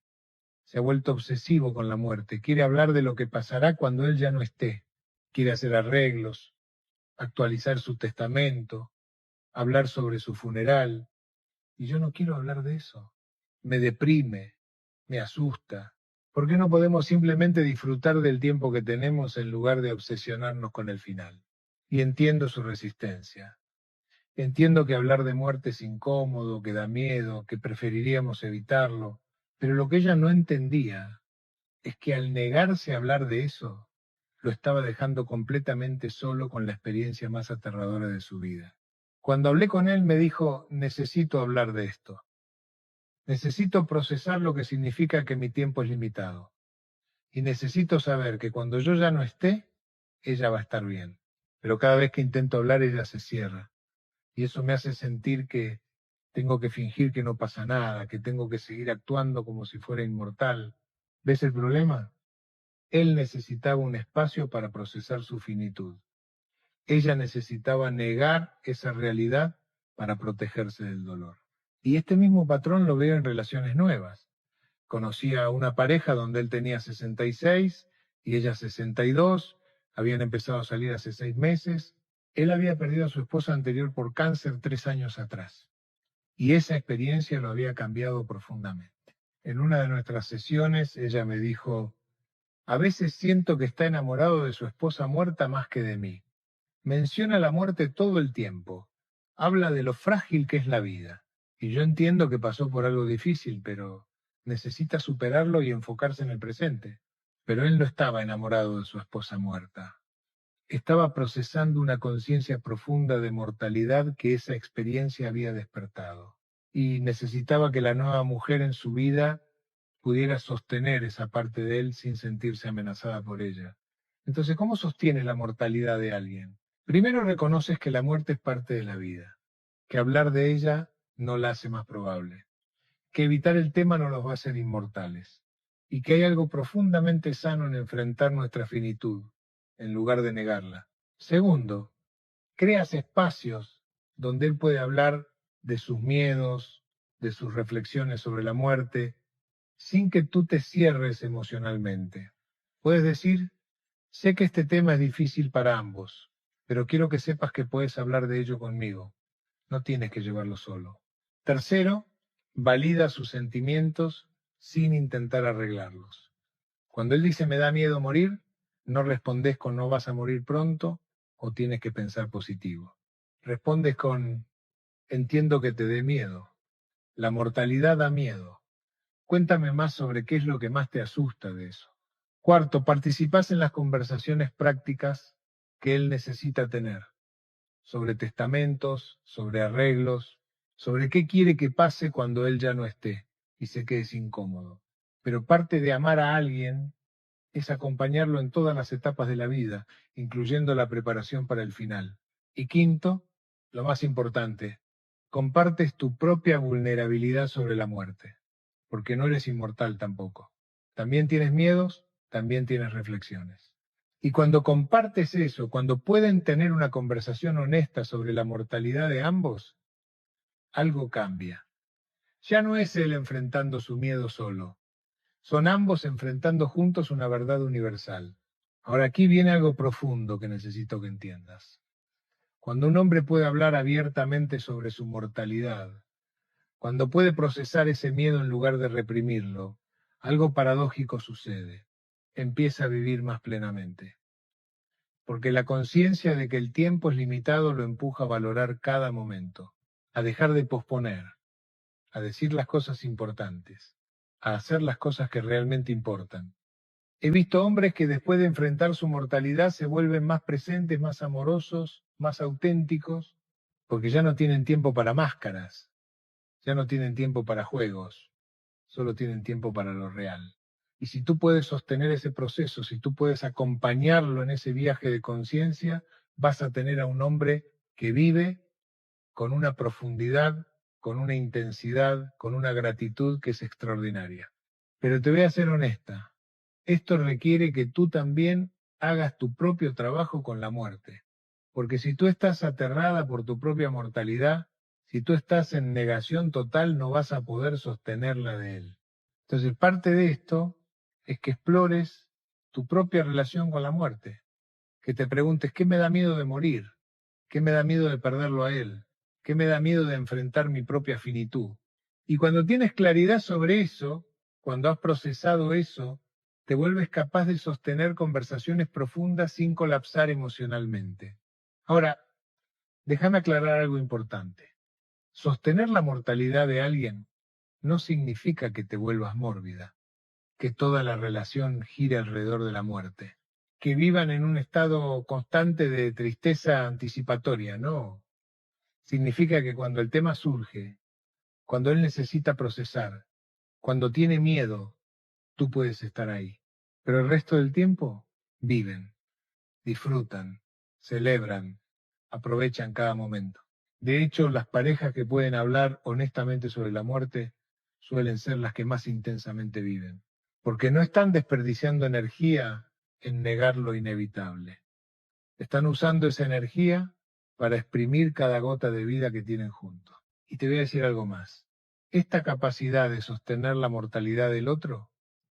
Se ha vuelto obsesivo con la muerte. Quiere hablar de lo que pasará cuando él ya no esté. Quiere hacer arreglos, actualizar su testamento, hablar sobre su funeral. Y yo no quiero hablar de eso. Me deprime, me asusta. ¿Por qué no podemos simplemente disfrutar del tiempo que tenemos en lugar de obsesionarnos con el final? Y entiendo su resistencia. Entiendo que hablar de muerte es incómodo, que da miedo, que preferiríamos evitarlo. Pero lo que ella no entendía es que al negarse a hablar de eso, lo estaba dejando completamente solo con la experiencia más aterradora de su vida. Cuando hablé con él me dijo, necesito hablar de esto. Necesito procesar lo que significa que mi tiempo es limitado. Y necesito saber que cuando yo ya no esté, ella va a estar bien. Pero cada vez que intento hablar, ella se cierra. Y eso me hace sentir que tengo que fingir que no pasa nada, que tengo que seguir actuando como si fuera inmortal. ¿Ves el problema? Él necesitaba un espacio para procesar su finitud. Ella necesitaba negar esa realidad para protegerse del dolor. Y este mismo patrón lo veo en relaciones nuevas. Conocí a una pareja donde él tenía 66 y ella 62, habían empezado a salir hace 6 meses. Él había perdido a su esposa anterior por cáncer 3 años atrás y esa experiencia lo había cambiado profundamente. En una de nuestras sesiones ella me dijo, a veces siento que está enamorado de su esposa muerta más que de mí. Menciona la muerte todo el tiempo. Habla de lo frágil que es la vida. Y yo entiendo que pasó por algo difícil, pero necesita superarlo y enfocarse en el presente. Pero él no estaba enamorado de su esposa muerta. Estaba procesando una conciencia profunda de mortalidad que esa experiencia había despertado. Y necesitaba que la nueva mujer en su vida pudiera sostener esa parte de él sin sentirse amenazada por ella. Entonces, ¿cómo sostiene la mortalidad de alguien? Primero reconoces que la muerte es parte de la vida, que hablar de ella no la hace más probable, que evitar el tema no los va a hacer inmortales, y que hay algo profundamente sano en enfrentar nuestra finitud, en lugar de negarla. Segundo, creas espacios donde él puede hablar de sus miedos, de sus reflexiones sobre la muerte, sin que tú te cierres emocionalmente. Puedes decir, sé que este tema es difícil para ambos, pero quiero que sepas que puedes hablar de ello conmigo. No tienes que llevarlo solo. Tercero, valida sus sentimientos sin intentar arreglarlos. Cuando él dice me da miedo morir, no respondes con no vas a morir pronto o tienes que pensar positivo. Respondes con entiendo que te dé miedo. La mortalidad da miedo. Cuéntame más sobre qué es lo que más te asusta de eso. Cuarto, participás en las conversaciones prácticas que él necesita tener, sobre testamentos, sobre arreglos, sobre qué quiere que pase cuando él ya no esté y se quede incómodo. Pero parte de amar a alguien es acompañarlo en todas las etapas de la vida, incluyendo la preparación para el final. Y quinto, lo más importante, compartes tu propia vulnerabilidad sobre la muerte, porque no eres inmortal tampoco. También tienes miedos, también tienes reflexiones. Y cuando compartes eso, cuando pueden tener una conversación honesta sobre la mortalidad de ambos, algo cambia. Ya no es él enfrentando su miedo solo, son ambos enfrentando juntos una verdad universal. Ahora aquí viene algo profundo que necesito que entiendas. Cuando un hombre puede hablar abiertamente sobre su mortalidad, cuando puede procesar ese miedo en lugar de reprimirlo, algo paradójico sucede. Empieza a vivir más plenamente. Porque la conciencia de que el tiempo es limitado lo empuja a valorar cada momento, a dejar de posponer, a decir las cosas importantes, a hacer las cosas que realmente importan. He visto hombres que después de enfrentar su mortalidad se vuelven más presentes, más amorosos, más auténticos, porque ya no tienen tiempo para máscaras, ya no tienen tiempo para juegos, solo tienen tiempo para lo real. Y si tú puedes sostener ese proceso, si tú puedes acompañarlo en ese viaje de conciencia, vas a tener a un hombre que vive con una profundidad, con una intensidad, con una gratitud que es extraordinaria. Pero te voy a ser honesta, Esto requiere que tú también hagas tu propio trabajo con la muerte. Porque si tú estás aterrada por tu propia mortalidad, si tú estás en negación total, no vas a poder sostenerla de él. Entonces, parte de esto es que explores tu propia relación con la muerte, que te preguntes, ¿qué me da miedo de morir? ¿Qué me da miedo de perderlo a él? ¿Qué me da miedo de enfrentar mi propia finitud? Y cuando tienes claridad sobre eso, cuando has procesado eso, te vuelves capaz de sostener conversaciones profundas sin colapsar emocionalmente. Ahora, déjame aclarar algo importante. Sostener la mortalidad de alguien no significa que te vuelvas mórbida, que toda la relación gire alrededor de la muerte, que vivan en un estado constante de tristeza anticipatoria, no. Significa que cuando el tema surge, cuando él necesita procesar, cuando tiene miedo, tú puedes estar ahí. Pero el resto del tiempo viven, disfrutan, celebran, aprovechan cada momento. De hecho, las parejas que pueden hablar honestamente sobre la muerte suelen ser las que más intensamente viven, porque no están desperdiciando energía en negar lo inevitable. Están usando esa energía para exprimir cada gota de vida que tienen juntos. Y te voy a decir algo más. Esta capacidad de sostener la mortalidad del otro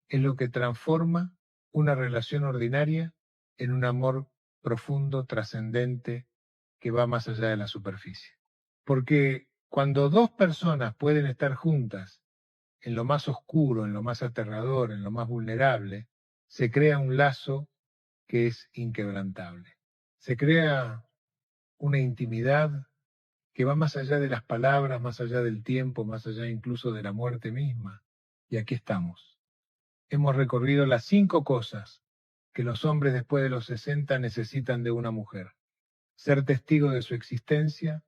es lo que transforma una relación ordinaria en un amor profundo, trascendente, que va más allá de la superficie. Porque cuando dos personas pueden estar juntas en lo más oscuro, en lo más aterrador, en lo más vulnerable, se crea un lazo que es inquebrantable. Se crea una intimidad que va más allá de las palabras, más allá del tiempo, más allá incluso de la muerte misma. Y aquí estamos. Hemos recorrido las 5 cosas que los hombres después de los 60 necesitan de una mujer. Ser testigo de su existencia,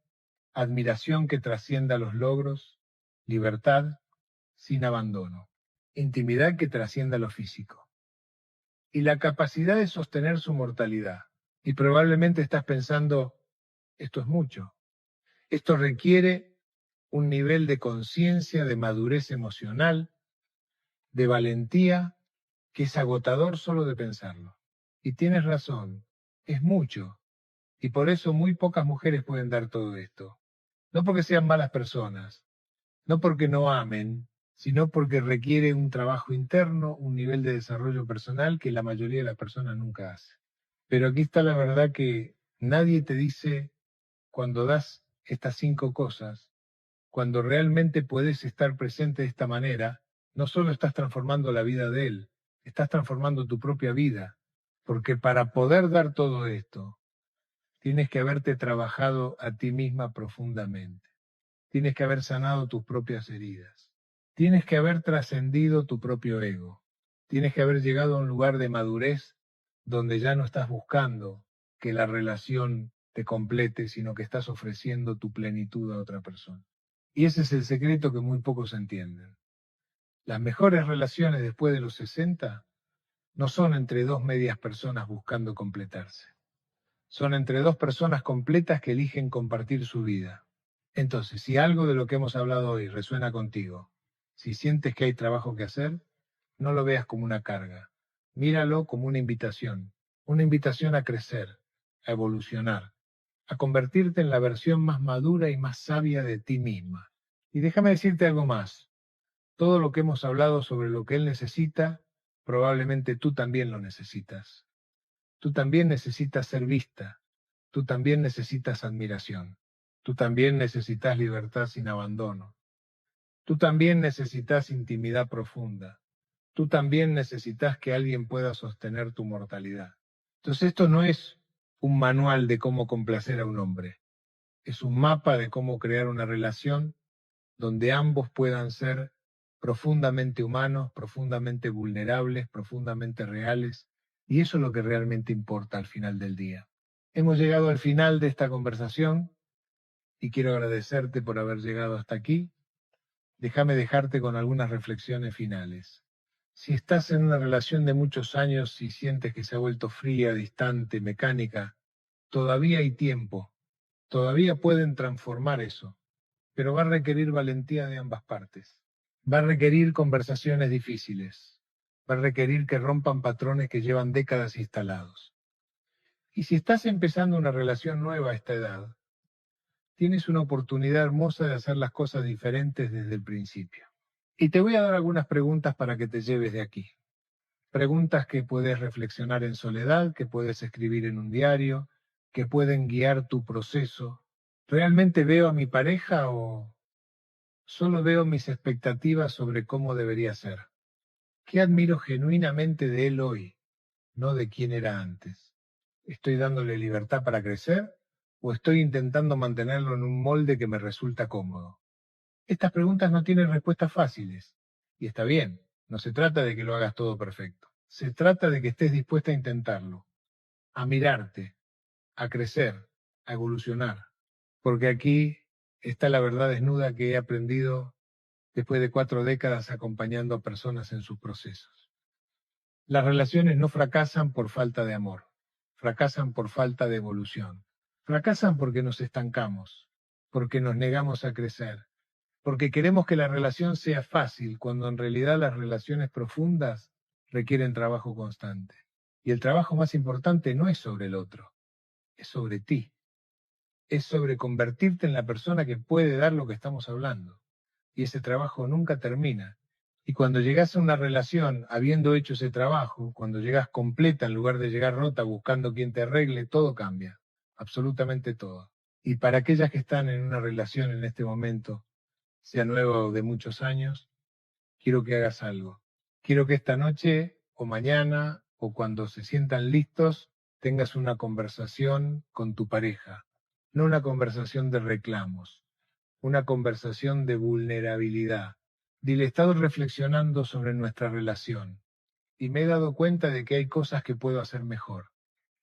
admiración que trascienda los logros, libertad sin abandono, intimidad que trascienda lo físico y la capacidad de sostener su mortalidad. Y probablemente estás pensando, esto es mucho. Esto requiere un nivel de conciencia, de madurez emocional, de valentía, que es agotador solo de pensarlo. Y tienes razón, es mucho. Y por eso muy pocas mujeres pueden dar todo esto. No porque sean malas personas, no porque no amen, sino porque requiere un trabajo interno, un nivel de desarrollo personal que la mayoría de las personas nunca hace. Pero aquí está la verdad que nadie te dice cuando das estas 5 cosas, cuando realmente puedes estar presente de esta manera, no solo estás transformando la vida de él, estás transformando tu propia vida, porque para poder dar todo esto, tienes que haberte trabajado a ti misma profundamente, tienes que haber sanado tus propias heridas, tienes que haber trascendido tu propio ego, tienes que haber llegado a un lugar de madurez donde ya no estás buscando que la relación te complete, sino que estás ofreciendo tu plenitud a otra persona. Y ese es el secreto que muy pocos entienden. Las mejores relaciones después de los 60 no son entre dos medias personas buscando completarse. Son entre dos personas completas que eligen compartir su vida. Entonces, si algo de lo que hemos hablado hoy resuena contigo, si sientes que hay trabajo que hacer, no lo veas como una carga. Míralo como una invitación a crecer, a evolucionar, a convertirte en la versión más madura y más sabia de ti misma. Y déjame decirte algo más. Todo lo que hemos hablado sobre lo que él necesita, probablemente tú también lo necesitas. Tú también necesitas ser vista. Tú también necesitas admiración. Tú también necesitas libertad sin abandono. Tú también necesitas intimidad profunda. Tú también necesitas que alguien pueda sostener tu mortalidad. Entonces esto no es un manual de cómo complacer a un hombre. Es un mapa de cómo crear una relación donde ambos puedan ser profundamente humanos, profundamente vulnerables, profundamente reales, y eso es lo que realmente importa al final del día. Hemos llegado al final de esta conversación y quiero agradecerte por haber llegado hasta aquí. Déjame dejarte con algunas reflexiones finales. Si estás en una relación de muchos años y sientes que se ha vuelto fría, distante, mecánica, todavía hay tiempo, todavía pueden transformar eso, pero va a requerir valentía de ambas partes. Va a requerir conversaciones difíciles. va a requerir que rompan patrones que llevan décadas instalados. Y si estás empezando una relación nueva a esta edad, tienes una oportunidad hermosa de hacer las cosas diferentes desde el principio. Y te voy a dar algunas preguntas para que te lleves de aquí. Preguntas que puedes reflexionar en soledad, que puedes escribir en un diario, que pueden guiar tu proceso. ¿Realmente veo a mi pareja o solo veo mis expectativas sobre cómo debería ser? ¿Qué admiro genuinamente de él hoy, no de quién era antes? ¿Estoy dándole libertad para crecer o estoy intentando mantenerlo en un molde que me resulta cómodo? Estas preguntas no tienen respuestas fáciles, y está bien, no se trata de que lo hagas todo perfecto. Se trata de que estés dispuesta a intentarlo, a mirarte, a crecer, a evolucionar, porque aquí está la verdad desnuda que he aprendido después de 4 décadas acompañando a personas en sus procesos. Las relaciones no fracasan por falta de amor, fracasan por falta de evolución, fracasan porque nos estancamos, porque nos negamos a crecer, porque queremos que la relación sea fácil, cuando en realidad las relaciones profundas requieren trabajo constante. Y el trabajo más importante no es sobre el otro, es sobre ti. Es sobre convertirte en la persona que puede dar lo que estamos hablando. Y ese trabajo nunca termina. Y cuando llegas a una relación habiendo hecho ese trabajo, cuando llegas completa en lugar de llegar rota buscando quien te arregle, todo cambia. Absolutamente todo. Y para aquellas que están en una relación en este momento, sea nueva o de muchos años, quiero que hagas algo. Quiero que esta noche o mañana o cuando se sientan listos tengas una conversación con tu pareja. No una conversación de reclamos, una conversación de vulnerabilidad. Dile, he estado reflexionando sobre nuestra relación y me he dado cuenta de que hay cosas que puedo hacer mejor.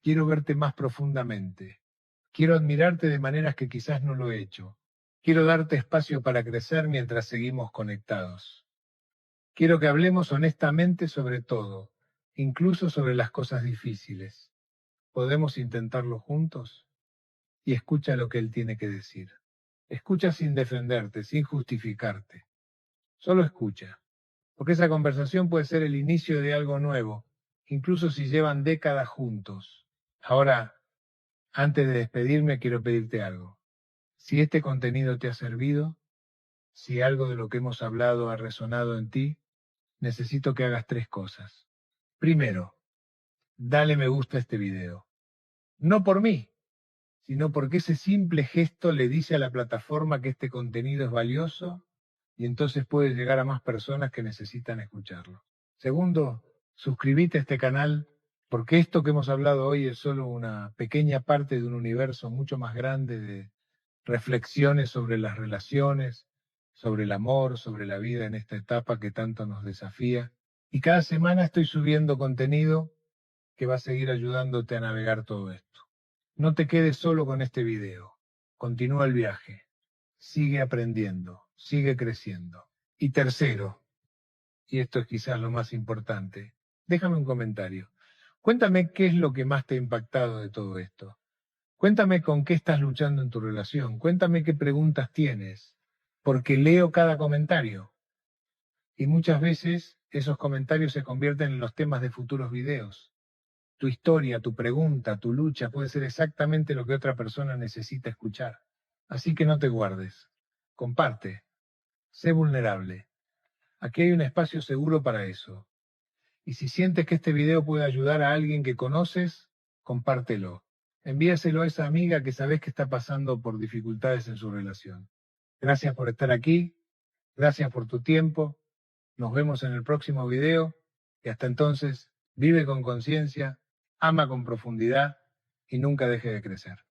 Quiero verte más profundamente. Quiero admirarte de maneras que quizás no lo he hecho. Quiero darte espacio para crecer mientras seguimos conectados. Quiero que hablemos honestamente sobre todo, incluso sobre las cosas difíciles. ¿Podemos intentarlo juntos? Y escucha lo que él tiene que decir. Escucha sin defenderte, sin justificarte. Solo escucha, porque esa conversación puede ser el inicio de algo nuevo, incluso si llevan décadas juntos. Ahora, antes de despedirme, quiero pedirte algo. Si este contenido te ha servido, si algo de lo que hemos hablado ha resonado en ti, necesito que hagas 3 cosas. Primero, dale me gusta a este video. No por mí, sino porque ese simple gesto le dice a la plataforma que este contenido es valioso y entonces puede llegar a más personas que necesitan escucharlo. Segundo, suscríbete a este canal porque esto que hemos hablado hoy es solo una pequeña parte de un universo mucho más grande de reflexiones sobre las relaciones, sobre el amor, sobre la vida en esta etapa que tanto nos desafía. Y cada semana estoy subiendo contenido que va a seguir ayudándote a navegar todo esto. No te quedes solo con este video. Continúa el viaje. Sigue aprendiendo. Sigue creciendo. Y tercero, y esto es quizás lo más importante, déjame un comentario. Cuéntame qué es lo que más te ha impactado de todo esto. Cuéntame con qué estás luchando en tu relación. Cuéntame qué preguntas tienes. Porque leo cada comentario. Y muchas veces esos comentarios se convierten en los temas de futuros videos. Tu historia, tu pregunta, tu lucha puede ser exactamente lo que otra persona necesita escuchar. Así que no te guardes. Comparte. Sé vulnerable. Aquí hay un espacio seguro para eso. Y si sientes que este video puede ayudar a alguien que conoces, compártelo. Envíaselo a esa amiga que sabes que está pasando por dificultades en su relación. Gracias por estar aquí. Gracias por tu tiempo. Nos vemos en el próximo video. Y hasta entonces, vive con conciencia, ama con profundidad y nunca deje de crecer.